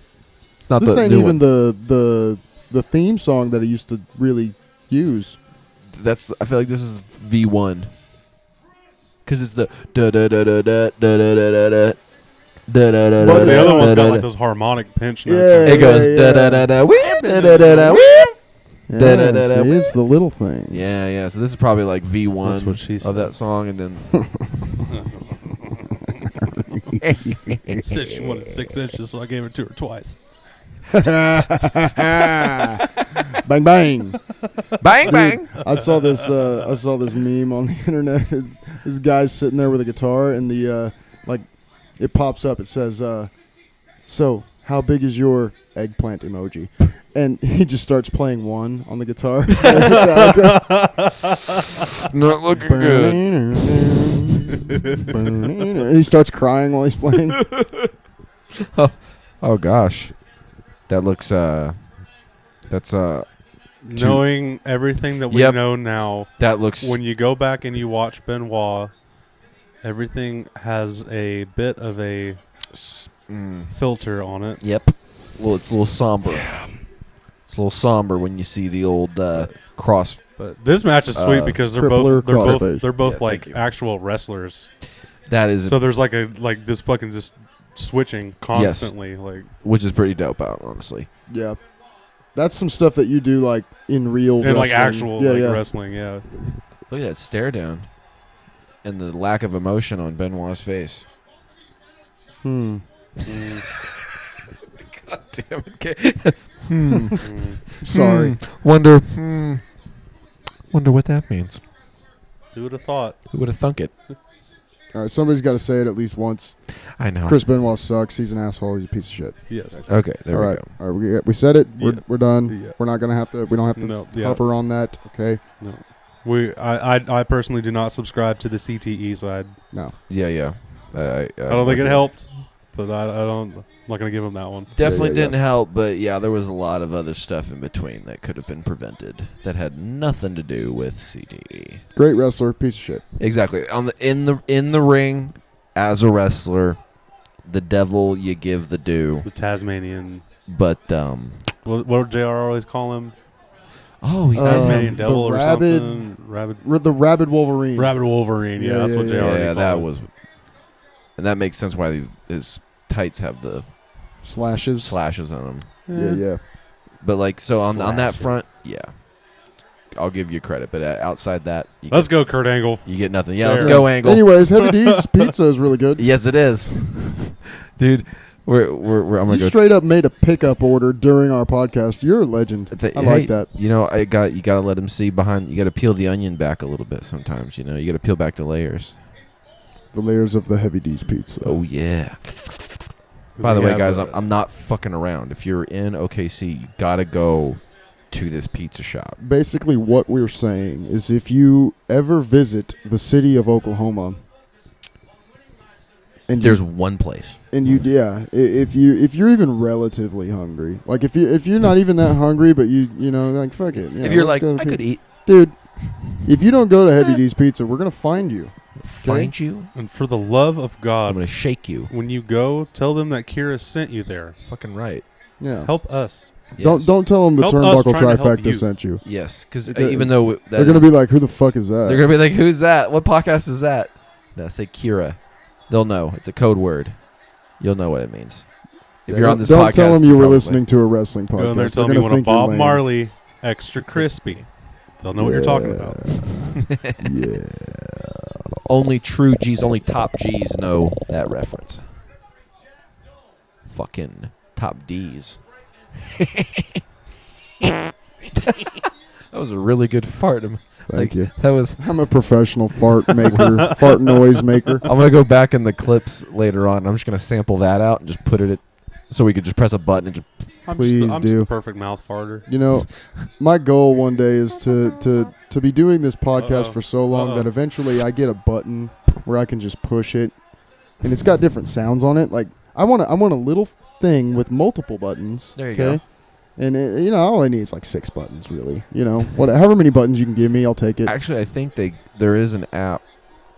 Not This the ain't new even one. the theme song that he used to really use. I feel like this is V1. Because it's the da da da da da da da da da. Da, da, da, But da, The other da, one's da, got da. like those harmonic pinch notes. Yeah. It goes da da da da whip da da da da whip. Yeah, Da, da, da, da. see, it's the little thing. Yeah, yeah. So this is probably like That's what V1 she of said. that song, and then Said she wanted 6 inches, so I gave it to her twice. Bang bang. bang Dude, bang. I saw this meme on the internet. This guy's sitting there with a guitar, and the it pops up. It says, "So how big is your eggplant emoji?" And he just starts playing one on the guitar. Not looking good. And he starts crying while he's playing. Oh gosh, that looks that's Knowing everything that we Yep. know now, that looks when you go back and you watch Benoit, everything has a bit of a filter on it. Yep. Well, it's a little somber. It's a little somber when you see the old cross. But this match is sweet because they're crippler both crossface. they're both Yeah, like thank you. actual wrestlers. That is, So there's like this fucking just switching constantly. Like which is pretty dope out, honestly. Yeah, that's some stuff that you do like in real and wrestling. like actual yeah, like yeah. wrestling. Yeah. Look at that stare down, and the lack of emotion on Benoit's face. Hmm. God damn it! Sorry. Wonder what that means. Who would have thought? Who would have thunk it? All right, somebody's got to say it at least once. I know. Chris Benoit sucks. He's an asshole. He's a piece of shit. Yes. Okay, there All we right. go. All right, we said it. Yeah. We're done. Yeah. We're not gonna have to. We don't have to No. Yeah. hover on that. Okay. No. I personally do not subscribe to the CTE side. No. Yeah. I don't think it helped, but I'm not gonna give him that one. Definitely Yeah. didn't help, but yeah, there was a lot of other stuff in between that could have been prevented that had nothing to do with CTE. Great wrestler, piece of shit. Exactly. In the ring, as a wrestler, the devil you give the due. The Tasmanian. But What did JR always call him? oh, he's Tasmanian the Devil or rabid- something. The rabid Wolverine. Rabid Wolverine. Yeah, Yeah, that's what yeah, JR. yeah. yeah, called that it. was, and that makes sense why his tights have the Slashes. slashes on them. Yeah. But like, so on that Slashes. front, yeah, I'll give you credit. But outside that, you Let's go, Kurt Angle. you get nothing. Yeah, let's There. go, Angle. Anyways, Heavy D's pizza is really good. Yes, it is, dude. I'm gonna You go. straight up made a pickup order during our podcast. You're a legend. I like that. You know, you gotta let him see behind. You gotta peel the onion back a little bit sometimes. You know, you gotta peel back the layers. The layers of the Heavy D's pizza. Oh yeah. By the way, guys, I'm not fucking around. If you're in OKC, you gotta go to this pizza shop. Basically, what we're saying is if you ever visit the city of Oklahoma, and There's one place. if you're even relatively hungry, like if you're not even that hungry, but you know, like fuck it. If you're like, I could eat. dude, if you don't go to Heavy D's Pizza, we're gonna find you. Find you. And for the love of I'm God, gonna shake you. when you go, tell them that KIRRA sent you there. Fucking right. Yeah. Help us. Yes. Don't tell them the Help us Turnbuckle trying to help Trifecta you. sent you. Yes, because Okay. even though They're gonna be like, who the fuck is that? they're gonna be like, who's that? What podcast is that? No, say KIRRA. They'll know. It's a code word. You'll know what it means. If Yeah, you're on this don't podcast, tell them you were probably. listening to a wrestling podcast. Go in there, They're tell them gonna you want a think you're Bob lame. Marley extra crispy. They'll know what you're talking about. Yeah. Only true G's, only top G's know that reference. Fucking top D's. That was a really good fart. Thank you. That was. I'm a professional fart maker, fart noise maker. I'm gonna go back in the clips later on. I'm just gonna sample that out and just put it, so we could just press a button and just. I'm Please just do. the perfect mouth farter. You know, my goal one day is to be doing this podcast Uh-oh. for so long Uh-oh. that eventually I get a button where I can just push it, and it's got different sounds on it. Like I want a little thing with multiple buttons. There you go. And you know, all I need is like 6 buttons, really. You know, however many buttons you can give me, I'll take it. Actually, I think there is an app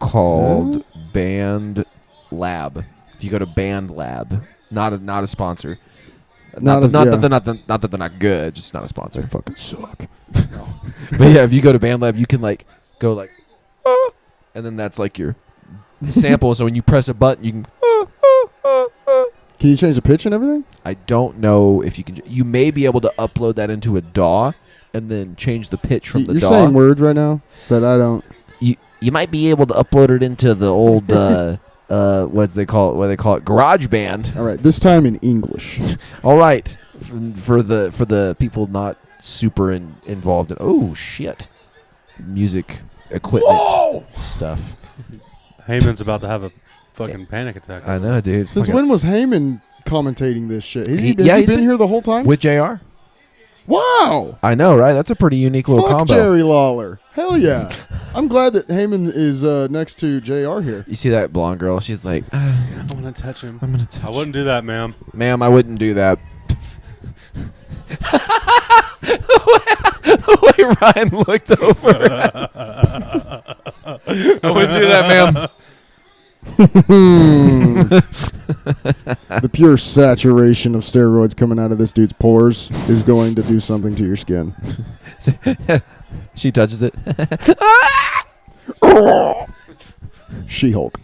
called Band Lab. If you go to Band Lab, not a sponsor. Not that they're not good, just not a They sponsor. fucking suck. But yeah, if you go to Band Lab, you can like go like, "Ah," and then that's like your sample. So when you press a button, you can. Can you change the pitch and everything? I don't know if you can. You may be able to upload that into a DAW and then change the pitch from the You're DAW. saying words right now that I don't. You might be able to upload it into the old what they call it GarageBand. All right, this time in English. All right, for the people not super involved in music equipment stuff. Heyman's about to have a fucking panic attack. I know, dude. Since Fucking- when was Heyman commentating this shit? Has he Yeah, he's been been- here the whole time? with JR? Wow! I know, right? That's a pretty unique little Fuck combo. Jerry Lawler. Hell yeah. I'm glad that Heyman is next to JR here. You see that blonde girl? She's like, I want to touch him. I'm gonna touch. I wouldn't do that, ma'am. Ma'am, I wouldn't do that. The way Ryan looked over. I wouldn't do that, ma'am. The pure saturation of steroids coming out of this dude's pores is going to do something to your skin. She touches it. She-Hulk.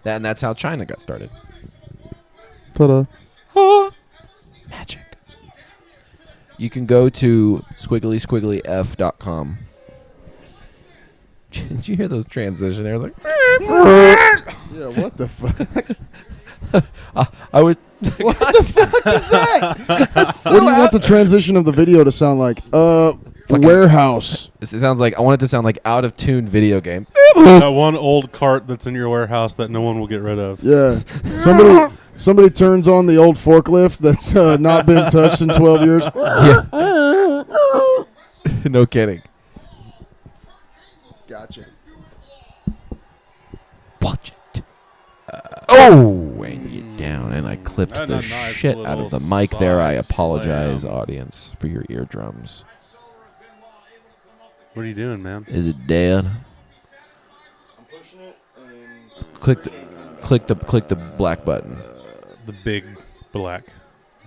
And that's how Chyna got started. Ta-da. Magic. You can go to squigglyf.com. Did you hear those transition airs? Like, Yeah, what the fuck? I would. What the fuck is that? What do you want the transition of the video to sound like? warehouse. It sounds like I want it to sound like out of tune video game. That one old cart that's in your warehouse that no one will get rid of. Yeah. Somebody turns on the old forklift that's not been touched in 12 years. Yeah. No kidding. Gotcha. Watch it. And you down, and I clipped And the a nice shit out of the little mic there. I side apologize, slam. audience, for your eardrums. What are you doing, man? Is it dead? I'm pushing it and Click the black button. The big black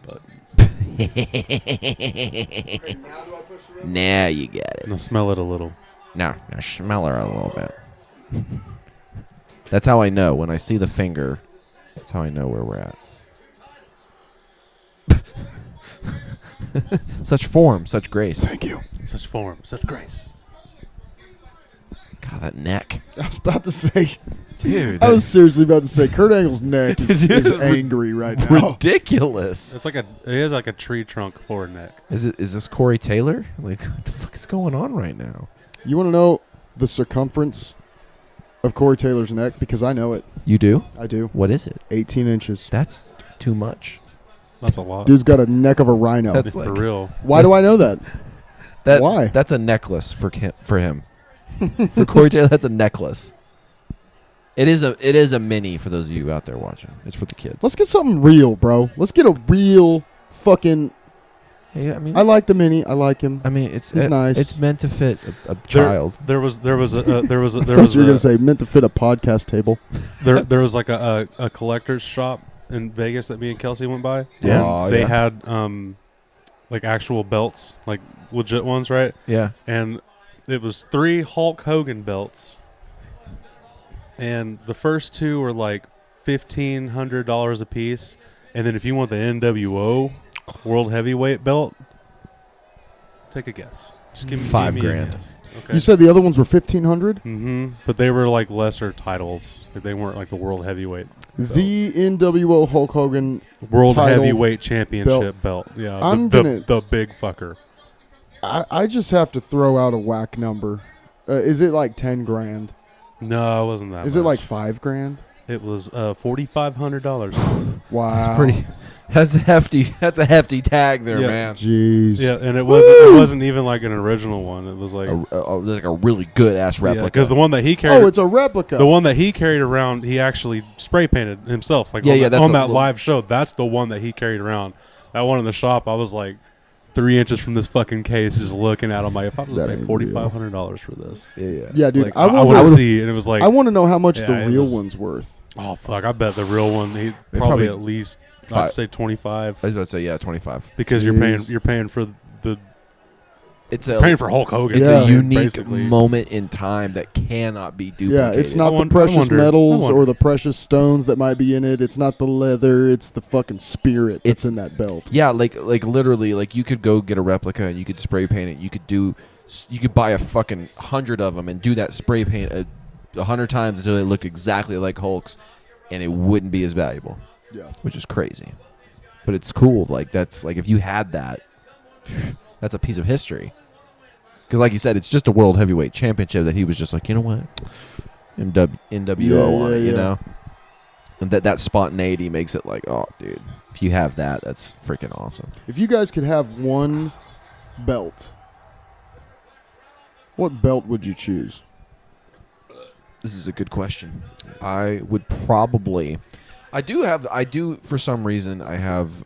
button. Now you got it. Now smell it a little. Now smell her a little bit. That's how I know. When I see the finger, that's how I know where we're at. Such form, such grace. thank you. Such form, such grace. God, that neck. I was about to say, Dude. I was seriously about to say, Kurt Angle's neck is angry right now. ridiculous. It's like it is like a tree trunk for a neck. Is this Corey Taylor? Like, what the fuck is going on right now? You want to know the circumference of Corey Taylor's neck? Because I know it. You do? I do. What is it? 18 inches. That's too much. That's a lot. Dude's got a neck of a rhino. That's for like- real. Why do I know that? Why? That's a necklace for him. For Corey Taylor, that's a necklace. It is a mini for those of you out there watching. It's for the kids. Let's get something real, bro. Let's get a real fucking... Yeah, I mean, I like the mini. I like him. I mean, it's He's nice. It's meant to fit a child. There was I thought you were going to say meant to fit a podcast table. there was like a collector's shop in Vegas that me and Kelsey went by. Yeah. And Aw, they yeah. had like actual belts, like legit ones, right? Yeah. And it was 3 Hulk Hogan belts. And the first 2 were like $1,500 a piece. And then if you want the NWO World Heavyweight belt, take a guess. Just give me $5 give me a grand. guess. Okay. You said the other ones were 1,500? Mm-hmm. But they were like lesser titles. They weren't like the World Heavyweight. The NWO Hulk Hogan. World Title Heavyweight Championship belt. Yeah, I'm the gonna- big fucker. I just have to throw out a whack number. Is it like 10 grand? No, it wasn't that. Is it like much. 5 grand? It was $4,500. Wow. That's pretty. That's a hefty. That's a hefty tag there, Yeah. man. Jeez. Yeah, and it wasn't even like an original one. It was like Like a really good ass replica. because the one that he carried. Oh, it's a replica. the one that he carried around. He actually spray painted himself. Like Yeah, yeah, that's on a that li- live show. That's the one that he carried around. That one in the shop. I was like 3 inches from this fucking case, just looking at him. Like, if I was That paying ain't $4,500 for this, Yeah, dude. like, I I want want to to see. And it was like, I want to know how much the Yeah, it real was- one's worth. oh fuck! I bet the real one. He They probably probably- at least Five. I'd say 25 I was about to say 25. because Jeez. you're paying for the It's paying for Hulk Hogan. It's Yeah. a unique basically. moment in time that cannot be Yeah, duplicated. it's not I the wonder- precious I wonder- metals I wonder. or the precious stones that might be in it. It's not the leather. It's the fucking spirit that's It's- in that belt. Yeah, like literally, like you could go get a replica and you could spray paint it. You could buy a fucking 100 of them and do that spray paint 100 times until they look exactly like Hulk's, and it wouldn't be as valuable, Yeah. which is crazy. But it's cool. Like that's like if you had that, that's a piece of history. Because like you said, it's just a World Heavyweight Championship that he was just like, you know what, NWO on it, you yeah. know. And that spontaneity makes it like, oh, dude, if you have that, that's freaking awesome. If you guys could have one belt, what belt would you choose? This is a good question. I would probably, I do for some reason I have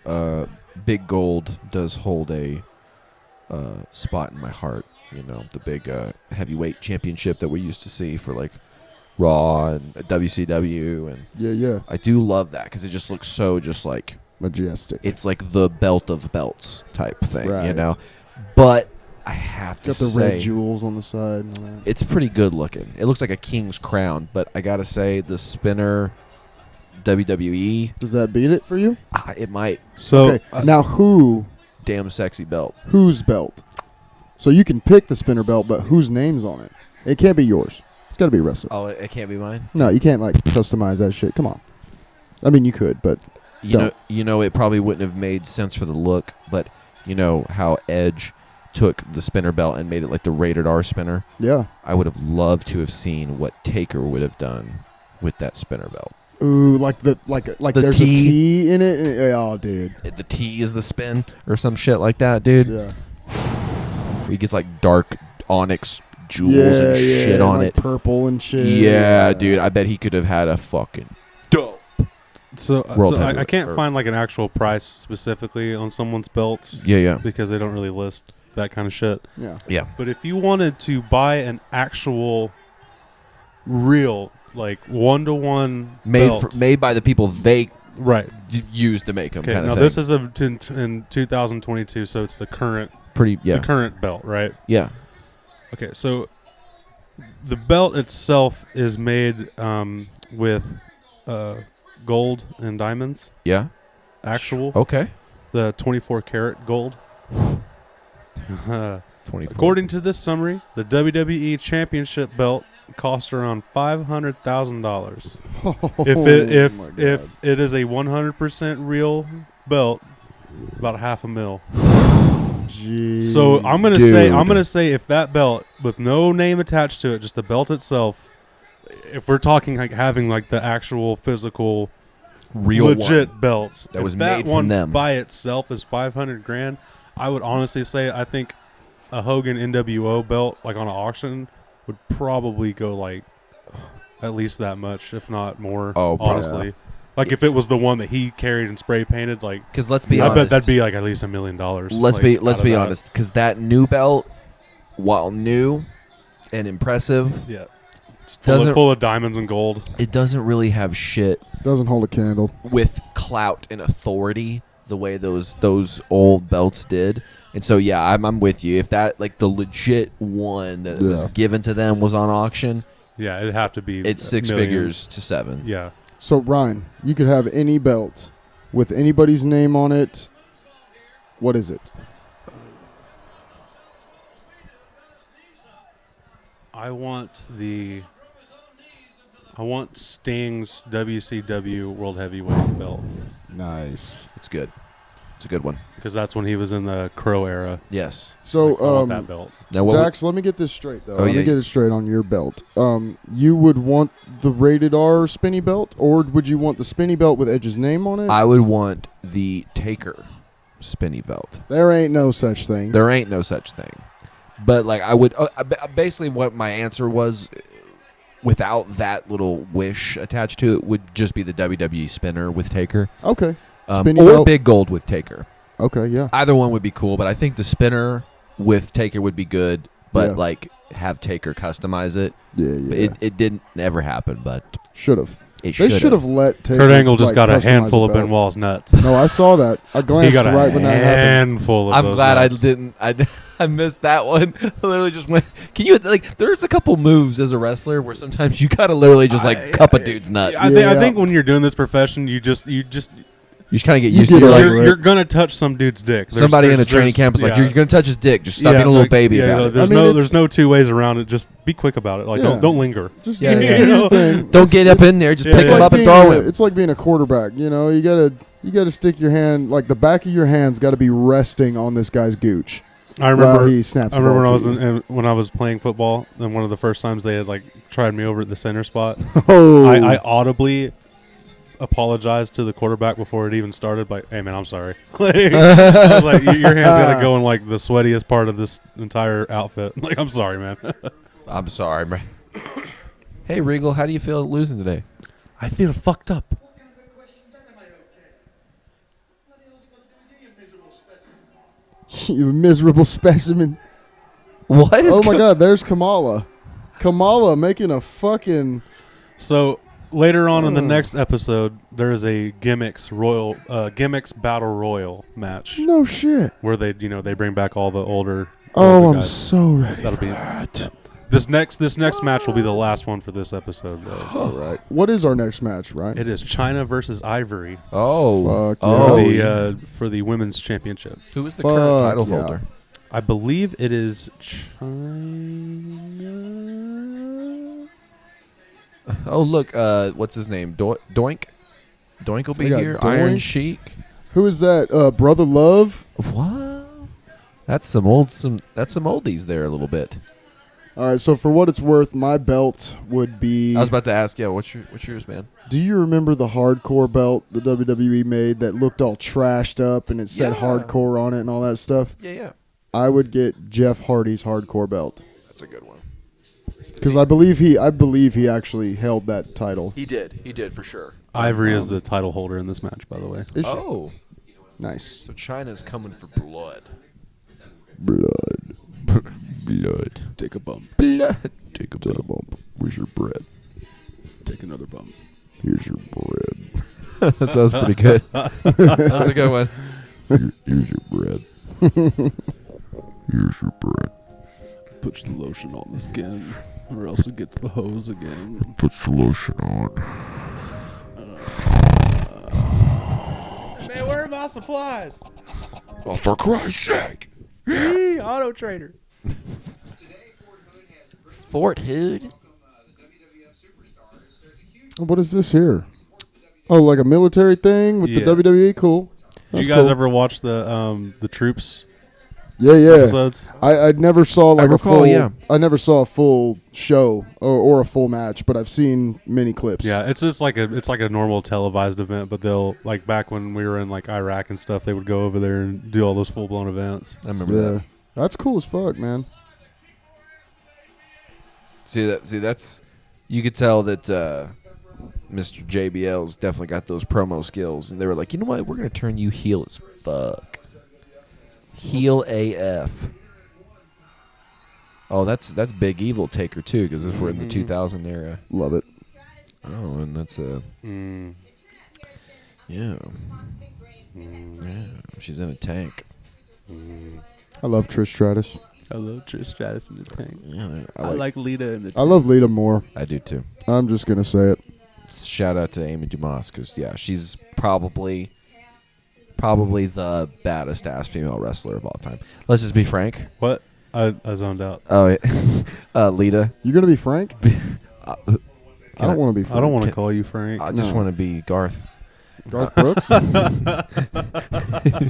Big Gold does hold a spot in my heart. You know, the big heavyweight championship that we used to see for like Raw and WCW, and Yeah. I do love that because it just looks so just like Majestic. it's like the belt of belts type thing, you Right. know. But I have to Got the say, red jewels on the side and all that. it's pretty good looking. It looks like a king's crown, but I gotta say the spinner WWE, Does that beat it for you? it might. So Okay. Now Damn sexy belt. whose belt? So you can pick the spinner belt, but whose name's on it? It can't be yours. It's got to be a wrestler. Oh, it can't be mine. No, you can't like customize that shit. Come on. I mean, you could, but You know, it probably wouldn't have made sense for the look, but you know how Edge took the spinner belt and made it like the rated R spinner. Yeah. I would have loved to have seen what Taker would have done with that spinner belt. Ooh, like there's a T in it. Oh, dude. The T is the spin or some shit like that, dude. Yeah. He gets like dark onyx jewels and shit on like it. Purple and shit. Yeah, dude. I bet he could have had a fucking dope. So World I heavyweight, can't or- find like an actual price specifically on someone's belt Yeah. because they don't really list that kind of shit. Yeah. But if you wanted to buy an actual, real, like 1-to-1 belt, Made by the people they right? used to make them. Okay, Kind now of this thing. is in 2022, so it's the current The current belt, right? Yeah. Okay, so the belt itself is made with gold and diamonds. Yeah. Actual, Okay. the 24 karat gold. 24. According to this summary, the WWE Championship belt cost around $500,000. If it is a 100% real belt, about $500,000. Jeez. So I'm gonna say if that belt with no name attached to it, just the belt itself, if we're talking like having like the actual physical real legit one belts that if was that made one from them by itself is $500,000, I would honestly say I think a Hogan NWO belt like on an auction would probably go like at least that much, if not more. Oh, probably. honestly, like if it was the one that he carried and spray painted, like because let's be I honest, bet that'd be like at least $1 million. let's be honest, because that new belt, while new and impressive, Yeah, doesn't- full of diamonds and gold. it doesn't really have shit Doesn't hold a candle. with clout and authority the way those old belts did. And so yeah, I'm with you. If that like the legit one that was given to them was on auction, Yeah, it'd have to be. it's six millions. figures to seven. Yeah. So Ryan, you could have any belt with anybody's name on it. What is it? I want Sting's WCW World Heavyweight belt Nice. It's good. It's a good one. because that's when he was in the Crow era. Yes. So Like, I want that belt. Now what? Dax, let me get this straight though. Oh, Let yeah. me get it straight on your belt. You would want the rated R spinny belt, or would you want the spinny belt with Edge's name on it? I would want the Taker spinny belt. There ain't no such thing. There ain't no such thing. But like I would basically what my answer was without that little wish attached to it would just be the WWE spinner with Taker. Okay. Or Spinny belt. big gold with Taker. Okay, yeah. Either one would be cool, but I think the spinner with Taker would be good, but Yeah. like have Taker customize it. Yeah. It didn't ever happen, but Should have. it They should should have let Taker. Kurt Angle just like, got a customize handful the of belt. Benoit's nuts. No, I saw that. I He glanced got a right when that happened. handful of I'm those glad nuts. I didn't. I missed that one. I literally just went. Can you like? There's a couple moves as a wrestler where sometimes you gotta literally just like cup a dude's nuts. I think when you're doing this profession, you just You just kind of get You used get to it. over Like, it. you're gonna touch some dude's dick. somebody in a training camp is like, yeah. "You're gonna touch his dick. Just stop Yeah, being a little like, baby yeah, about it. There's I mean, there's no two ways around it. Just be quick about it. Like Yeah. don't linger. Just Yeah, do yeah. your thing. Don't get up in there. Just Yeah, pick yeah. him up and throw him." It's like being a quarterback. You know, you gotta stick your hand, like the back of your hand's got to be resting on this guy's gooch. I remember. while he snaps. I remember the ball when I was playing football, and one of the first times they had like tried me over at the center spot. Oh, I audibly apologized to the quarterback before it even started. Like, hey man, I'm sorry. Like, I was like, your hands gotta go in like the sweatiest part of this entire outfit. Like, I'm sorry, man. I'm sorry, bro. Hey, Regel, how do you feel losing today? I feel fucked up. you miserable specimen. What is? Oh my God, there's Kamala. Kamala making a fucking. So later on in the next episode, there is a gimmicks battle royal match No shit. where they bring back all the older. Oh, older I'm guys. so ready That'll for be- that. This next match will be the last one for this episode. Though. All right. What is our next match, right? It is Chyna versus Ivory Oh, Fuck oh. yeah. for the women's championship. Who is the Fuck current title yeah. holder? I believe it is Chyna. Oh, look. What's his name? Doink. Doink will be We got here. Doink. Iron Sheik. Who is that? Brother Love. What? That's some oldies there a little bit. All right, so for what it's worth, my belt would be... I was about to ask, what's yours, man? Do you remember the hardcore belt the WWE made that looked all trashed up and it said hardcore on it and all that stuff? Yeah. I would get Jeff Hardy's hardcore belt. That's a good one. Because I believe he actually held that title. He did for sure. Ivory is the title holder in this match, by the way. Is she? Oh, Nice. so Chyna's coming for blood. Blood. Blood. Take a bump. Blood. Take a bump. Where's your bread? Take another bump. Here's your bread. That sounds pretty good. That was a good one. Here's your bread. Here's your bread. Puts the lotion on the skin, or else it gets the hose again. Puts the lotion on. Man, where are my supplies? Oh, for Christ's sake. Auto Trader. Fort Hood. What is this here? Oh, like a military thing with the WWE? Cool. Did you guys ever watch the Troops Yeah. episodes? I never saw like recall, a full. yeah. I never saw a full show or a full match, but I've seen many clips. Yeah, it's just like a normal televised event, but they'll like back when we were in like Iraq and stuff, they would go over there and do all those full blown events. I remember Yeah. that. That's cool as fuck, man. See that's you could tell that Mr. JBL's definitely got those promo skills, and they were like, you know what, we're gonna turn you heel as fuck, heel AF. Oh, that's Big Evil Taker too, because we're in the 2000 era. Love it. Oh, and that's a yeah, she's in a tank. I love Trish Stratus. I love Trish Stratus in the tank. Yeah, I like Lita in the tank. I love Lita more. I do too. I'm just gonna say it. Shout out to Amy Dumas, because she's probably the baddest ass female wrestler of all time. Let's just be frank. What? I zoned out. Oh, yeah. Lita. You gonna be Frank? I don't want to be Frank. I don't want to call you Frank. I just want to be Garth. Garth Brooks?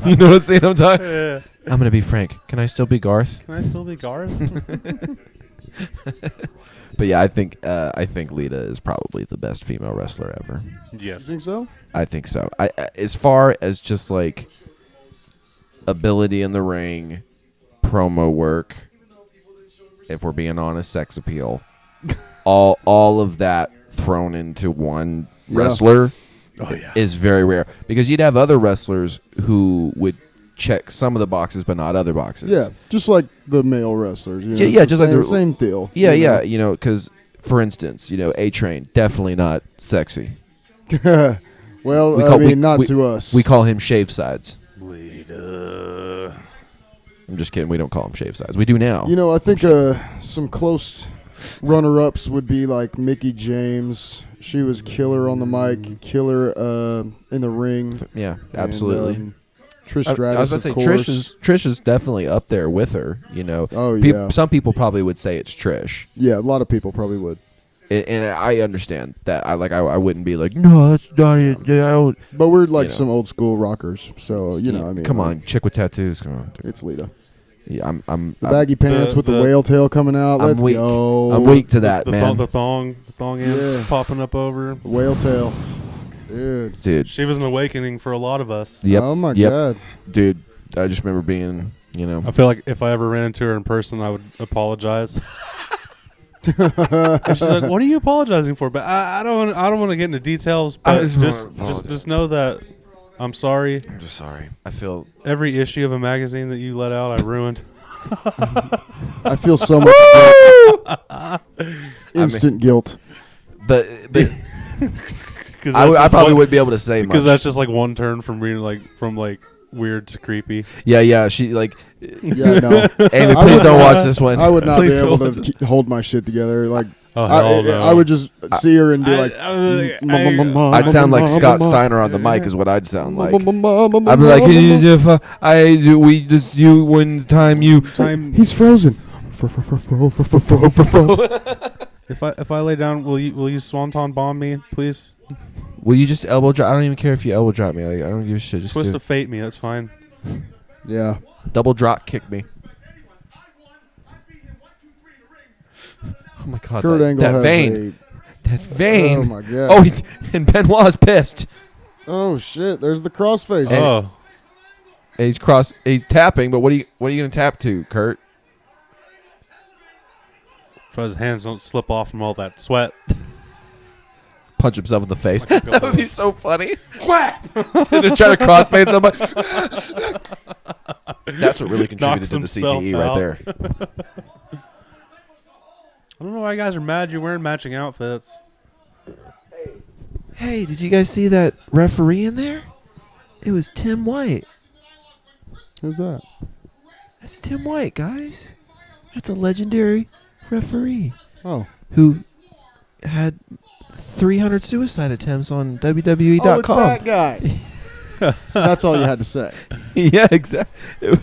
You know what scene I'm talking? Yeah. I'm gonna be Frank. Can I still be Garth? Can I still be Garth? But yeah, I think Lita is probably the best female wrestler ever. You Yes. think so? I think so. I as far as just like ability in the ring, promo work, if we're being honest, sex appeal, all of that thrown into one wrestler is very rare, because you'd have other wrestlers who would check some of the boxes but not other boxes. Yeah, just like the male wrestlers. You know, Yeah, it's just the like the same deal. Yeah, you know? yeah, you know, because for instance, A-Train, definitely not sexy. Well, not to us. We call him shave sides. Lita. I'm just kidding. We don't call him shave sides. We do now. You know, I think some close runner-ups would be like Mickie James. She was killer on the mic, killer in the ring. Yeah, absolutely. And, Trish I Stratus, was about of to course. say Trish is definitely up there with her. You know. Oh, yeah. Some people probably would say it's Trish, Yeah, a lot of people probably would. and I understand that. I wouldn't be like, no, that's not it. Yeah, I don't. But we're like You know. some old school rockers, so you know, I mean, come like, on, chick with tattoos. Come on. it's Lita. Yeah, I'm The baggy pants with the the- whale tail coming out. I'm Let's weak. go. I'm weak to that, the man. The thong ends Yeah. popping up over. Whale tail, dude. Dude. She was an awakening for a lot of us. Yep. Oh my yep. god. Dude, I just remember being, I feel like if I ever ran into her in person, I would apologize. And she's like, "What are you apologizing for?" But I don't want to get into details. But just know that I'm sorry. I'm just sorry. I feel Every issue of a magazine that you let out, I ruined. I feel so much guilt. Instant guilt. but Cause I that's probably one- wouldn't be able to say much. because that's just like one turn from being from weird to creepy. Yeah, she like Yeah, no. Amy, I please would don't not- watch this one. I would not be Please able don't to watch it. hold my shit together. Like, Oh, hell no. I would just see her and be like, I'd sound like Scott Steiner on the mic is what I'd sound like. I'd I'd be like, one time you he's frozen. If I lay down, will you swanton bomb me, please? will you just elbow drop? I don't even care if you elbow drop me. I don't give a shit. Just Twist do of fate me. That's fine. Yeah. Double drop kick me. Oh my god, Kurt Angle that has vein. That vein. Oh my god. Oh, and Benoit's pissed. Oh shit! There's the crossface. Oh, And he's tapping, but what are you gonna tap to, Kurt? so his hands don't slip off from all that sweat. Punch himself in the face. Like a That would couple- be so funny. Sitting there trying to crossface somebody. That's what really contributed Knocks to the CTE himself right out. there. I don't know why you guys are mad you're wearing matching outfits. Hey, did you guys see that referee in there? It was Tim White. Who's that? That's Tim White, guys. That's a legendary referee Oh. who had 300 suicide attempts on WWE.com. Oh, it's that guy. So that's all you had to say. Yeah, exactly.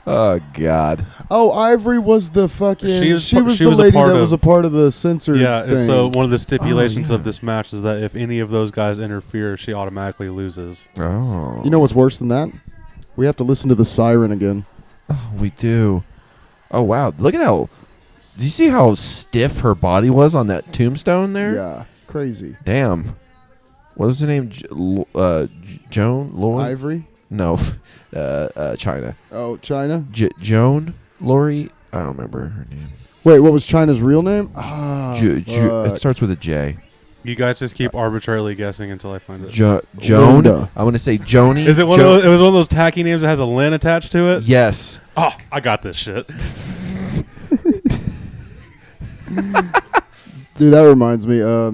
Oh God. Oh, Ivory was the fucking. She was She par- was she the was a lady part that of- was a part of the censor. Yeah, and thing. so one of the stipulations yeah. of this match is that if any of those guys interfere, she automatically loses. Oh. You know what's worse than that? We have to listen to the siren again. Oh, we do. Oh wow. Look at how. Do you see how stiff her body was on that tombstone there? Yeah, crazy. Damn. What was her name? Joan? Lauren? Ivory. No. Chyna. Oh, Chyna. Joan? Lori? I don't remember her name. Wait, what was Chyna's real name? Ah, It fuck. starts with a J. You guys just keep arbitrarily guessing until I find it. Joan? Linda. I'm going to say Joni. Is it one of those, it was one of those tacky names that has a Lynn attached to it? Yes. Oh, I got this shit. Dude, that reminds me. A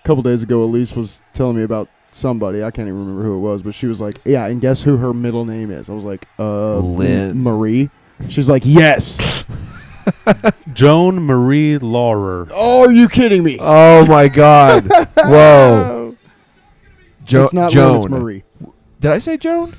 couple days ago, Elise was telling me about somebody. I can't even remember who it was, but she was like, "Yeah, and guess who her middle name is?" I was like, Lynn. Marie." She's like, "Yes." Joan Marie Laurer. Oh, are you kidding me? Oh my God. Whoa. It's not Joan. Lynn, it's Marie. Did I say Joan?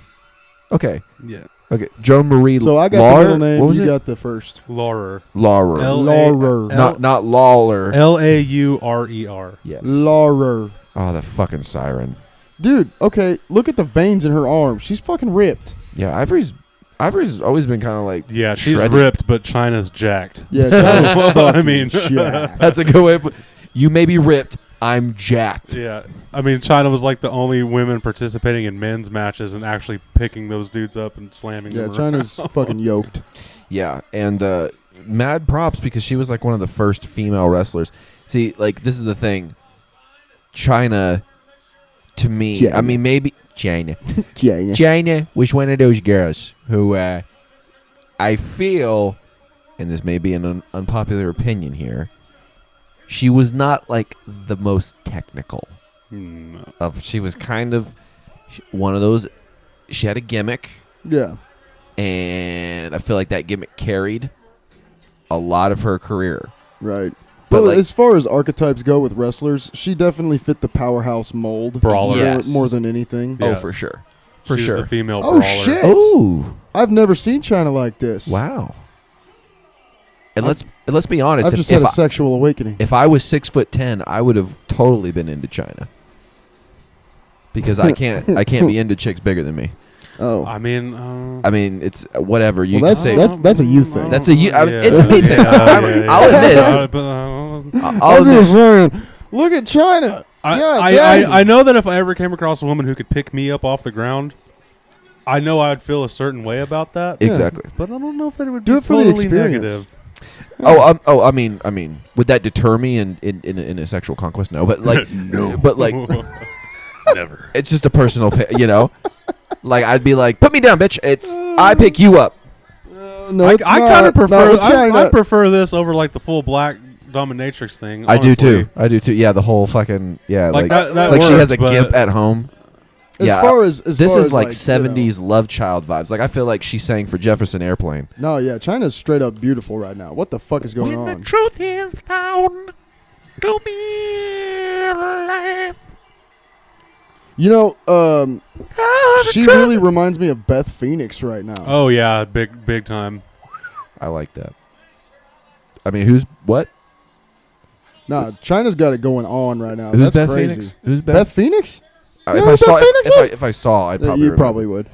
Okay. Yeah. Okay. Joan Marie. So I got Laurer? the middle name. What was you it? got the first. Laurer. Laurer. Laurer. Not Lawler. Laurer. Yes. Laurer. Oh, the fucking siren. Dude, okay, look at the veins in her arms. She's fucking ripped. Yeah, Ivory's always been kind of like. Yeah, she's shredded. ripped, but China's jacked. Yeah, that was I fucking mean- jacked. That's a good way. Of you may be ripped. I'm jacked. Yeah. I mean, China was like the only women participating in men's matches and actually picking those dudes up and slamming Yeah, them China's fucking yoked. Yeah, and mad props because she was like one of the first female wrestlers. See, like this is the thing. China, to me, China. I mean maybe China. China. Chyna was one of those girls who I feel, and this may be an unpopular opinion here, she was not like the most technical. No. She was kind of one of those. She had a gimmick, Yeah. and I feel like that gimmick carried a lot of her career. Right. But But like- as far as archetypes go with wrestlers, she definitely fit the powerhouse mold. Brawler. Yes. More than anything. Yeah. Oh, for sure, for She's sure. the female Oh, brawler. shit. Oh, I've never seen China like this. wow. And let's be honest. I've just had a sexual awakening. If I was 6'10", I would have totally been into China. Because I can't be into chicks bigger than me. Oh. I mean, I mean, it's whatever you Well, can say. that's a you thing. That's a you. I mean, it's a me thing. I'll admit it. I'll I'm admit. just saying, look at China. I know that if I ever came across a woman who could pick me up off the ground, I know I'd feel a certain way about that. Exactly. But I don't know if that would Do be it for the totally experience. negative. I mean, would that deter me in a sexual conquest? No, but like, No. but like, Never. it's just a personal, like I'd be like, put me down, bitch. I pick you up. No, I it's kind not. of prefer. No, China. I prefer this over like the full black dominatrix thing. I do honestly. too. I do too. Yeah, the whole fucking Like that like she works, has a but- gimp at home. As Yeah, far as this far is as like you 70s love child vibes. Like I feel like she sang for Jefferson Airplane. know. No, yeah, China's straight up beautiful right now. What the fuck is going on? truth is found to be alive. You know, she really reminds me of Beth Phoenix right now. Oh yeah, big time. I like that. I mean, who's what? Nah, China's got it going on right now. Who's That's Beth crazy. Phoenix? Who's Beth Phoenix? If You know I who saw Beth Phoenix is? if I saw, I'd Yeah, probably you remember. probably would.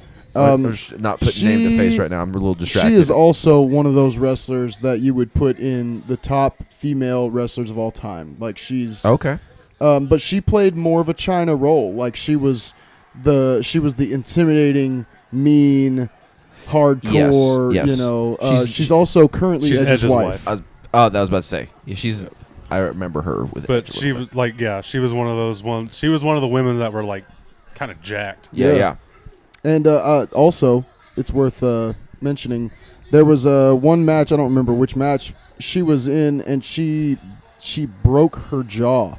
I'm just not putting name to face right now. I'm a little distracted. She is also one of those wrestlers that you would put in the top female wrestlers of all time. Like she's okay. But she played more of a Chyna role. Like she was the intimidating, mean, hardcore. Yes. You know, she's also currently Edge's wife. that was about to say. Yeah, I remember her with. But she was like, she was one of those ones. She was one of the women that were like, kind of jacked. Yeah. And also, it's worth mentioning, there was one match, I don't remember which match she was in, and she broke her jaw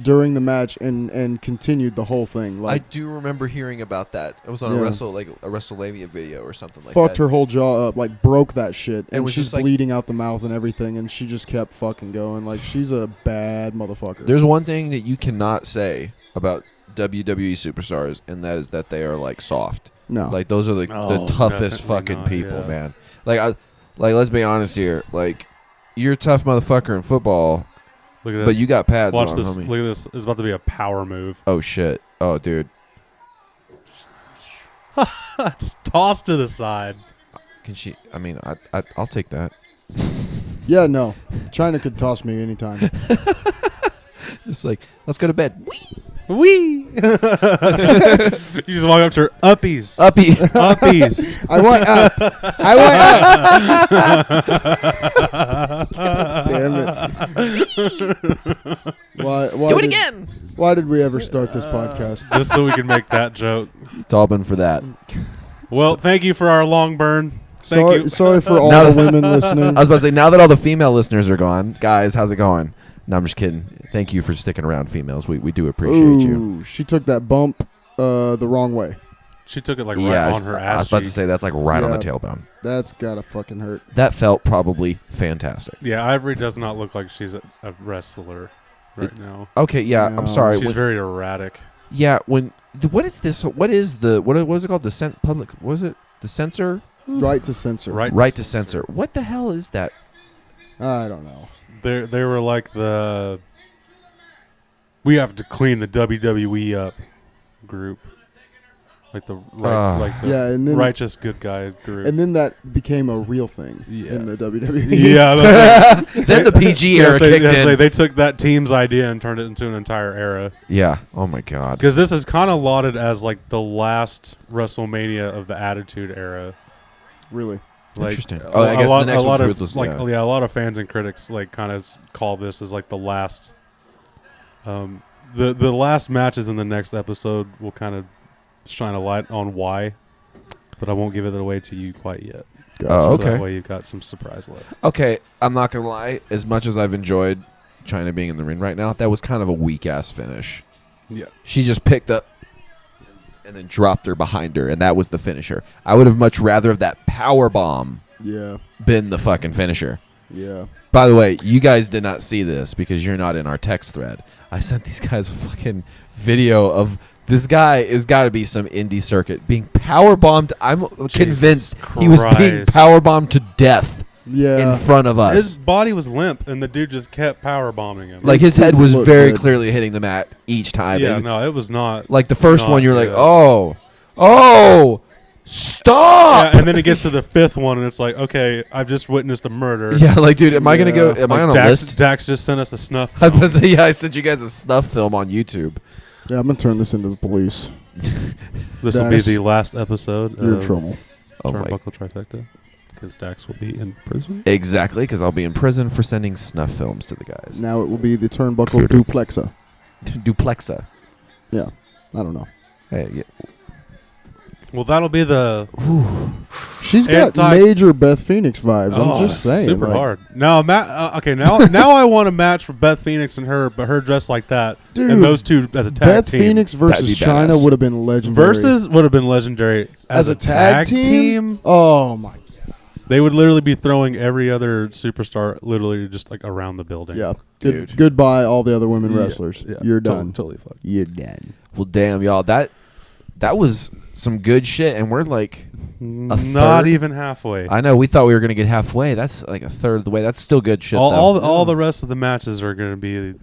during the match and continued the whole thing. I Like, do remember hearing about that. It was on a WrestleMania video or something like that. fucked her whole jaw up, like broke that shit, and was she's just like- bleeding out the mouth and everything, and she just kept fucking going. Like, she's a bad motherfucker. There's one thing that you cannot say about WWE superstars, and that is that they are like soft. No. Like those are the toughest definitely fucking not, people, yeah. man. Like let's be honest here. Like you're a tough motherfucker in football, Look at this. but you got pads Watch on, this. homie. Look at this. It's about to be a power move. Oh shit. Oh dude. It's tossed to the side. Can she? I mean, I'll take that. Yeah, no. Chyna could toss me anytime. Just like let's go to bed. Wee! You just walk up to her. Uppies. Uppy. Uppies. I want up. Damn it. Why Do it again. Why did we ever start this podcast? Just so we can make that joke. It's all been for that. Well, thank you for our long burn. Thank you. Sorry for all Now the that- women listening. I was about to say, now that all the female listeners are gone, guys, how's it going? No, I'm just kidding. Thank you for sticking around, females. We do appreciate you. Ooh, she took that bump the wrong way. She took it like Yeah, right on her I ass was about to cheek. say that's like right on the Yeah. tailbone. That's gotta fucking hurt. That felt probably fantastic. Yeah, Ivory does not look like she's a wrestler right now. Okay, yeah, No. I'm sorry. She's When- very erratic. yeah, what is this? What is what was it called? The public? What was it? The censor? Right to censor. Right To censor. What the hell is that? I don't know. They were like we have to clean the WWE up group. Like the Yeah, and then righteous good guy group. and then that became a real thing Yeah. in the WWE. yeah, that's Then the PG era kicked in. they took that team's idea and turned it into an entire era. Yeah. Oh my god. Because this is kind of lauded as like the last WrestleMania of the Attitude Era. Really. Like, Interesting. Oh, I guess the next one's Ruthless. Like, Yeah. a lot of fans and critics like kind of call this as like the last. The last matches in the next episode will kind of shine a light on why, but I won't give it away to you quite yet. Oh, So okay. that way you've got some surprise left. Okay, I'm not gonna lie. As much as I've enjoyed Chyna being in the ring right now, that was kind of a weak ass finish. Yeah. She just picked up and then dropped her behind her, and that was the finisher. I would have much rather have that power bomb Yeah. been the fucking finisher. Yeah. By the way, you guys did not see this because you're not in our text thread. I sent these guys a fucking video of this guy is got to be some indie circuit being power bombed. I'm convinced he was being Christ. power bombed to death Yeah. in front of us. His body was limp, and the dude just kept power bombing him. Like his head was Look very good. clearly hitting the mat each time. yeah, And, no, it was not. like the first not one, you're like, good. oh, stop. Yeah, and then it gets to the fifth one, and it's like, okay, I've just witnessed a murder. Yeah, like, dude, am I gonna go? Yeah. Am I on a Dax, list? Dax just sent us a snuff. I was film. gonna say, yeah, I sent you guys a snuff film on YouTube. Yeah, I'm gonna turn this into the police. This will be Dax, the last episode You're in of trouble. Oh my, Turnbuckle Trifecta, because Dax will be in prison. exactly, because I'll be in prison for sending snuff films to the guys. Now it will be the Turnbuckle Duplexa. Duplexa. Yeah. I don't know. Hey, yeah. Well, that'll be the She's got major Beth Phoenix vibes. I'm just saying. super like, hard. Now, okay, now I want a match for Beth Phoenix and her, but her dressed like that, Dude, and those two as a tag Beth team. Phoenix versus That'd be Chyna badass. would have been legendary. Versus would have been legendary as a tag team. Oh my. They would literally be throwing every other superstar literally just like around the building. Yeah. Dude. Goodbye, all the other women Yeah, wrestlers. yeah, You're done. Totally fucked. You're done. Well, damn, y'all, that was some good shit, and we're like Not third? even halfway. I know we thought we were gonna get halfway. That's like a third of the way. That's still good shit. though. all the rest of the matches are going to be,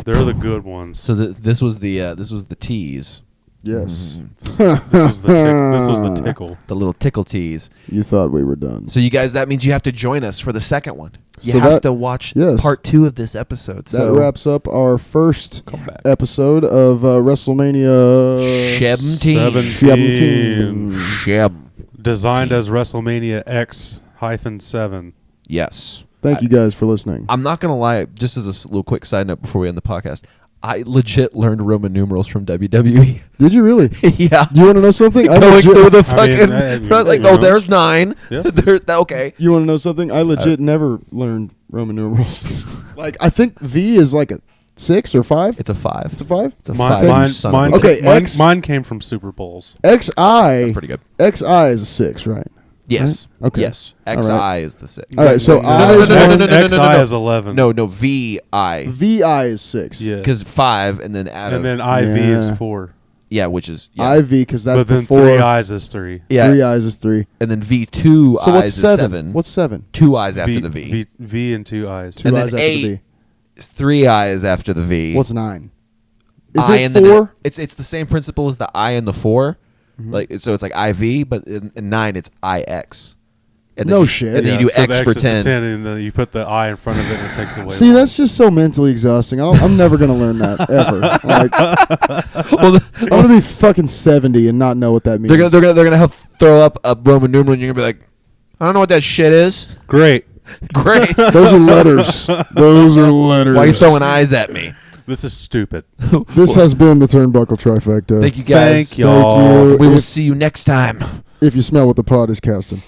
they're the good ones. So this was the tease. Yes. This was the tickle. The little tickle tease. You thought we were done. So you guys, that means you have to join us for the second one. You So have that- to watch yes. part 2 of this episode. That So wraps up our first Comeback. episode of WrestleMania 17. Shem. Designed as WrestleMania X-7. Yes. Thank you guys for listening. I'm not going to lie, just as a little quick side note before we end the podcast, I legit learned Roman numerals from WWE. Did you really? Yeah. You want to know something? Going through the I mean, fucking... you like, know. oh, there's 9. Yeah. There's okay. You want to know something? I legit never learned Roman numerals. Like, I think V is like a 6 or 5. It's a 5. It's a 5? It's a Mine, 5. mine, you son mine, of a- Okay, mine, X- mine came from Super Bowls. XI. That's pretty good. XI is a 6, right? Yes. Right? Okay. Yes. All XI right. is the 6. All right, so No, I is no, no, no, one. no, no, XI no. is 11. No, VI. VI is 6. Yeah. Because 5 and then add And a... then IV is Yeah. 4. Yeah, which is... Yeah. IV, because that's But then before. 3 I's is 3. yeah. 3 I's is 3. And then V2 So what's I's is 7? 7. What's 7? 2 I's after the V. V and 2 I's. 2 And I's then after the 8 V. is 3 I's after the V. What's 9? Is I it and then 4? it's the same principle as the I and the 4. Mm-hmm. Like so it's like IV, but in 9 it's IX. And No you, shit. And then Yeah, you do so X the for is the 10. 10, and then you put the I in front of it, and it takes away. See, one. that's just so mentally exhausting. I'm never going to learn that, ever. Like, Well, I'm going to be fucking 70 and not know what that means. they're gonna have throw up a Roman numeral, and you're gonna be like, I don't know what that shit is. great. Great. Those are letters. Those are letters. Why are you throwing eyes at me? This is stupid. This has been the Turnbuckle Trifecta. Thank you guys. Thank y'all. you. We will If- see you next time. If you smell what the pod is casting.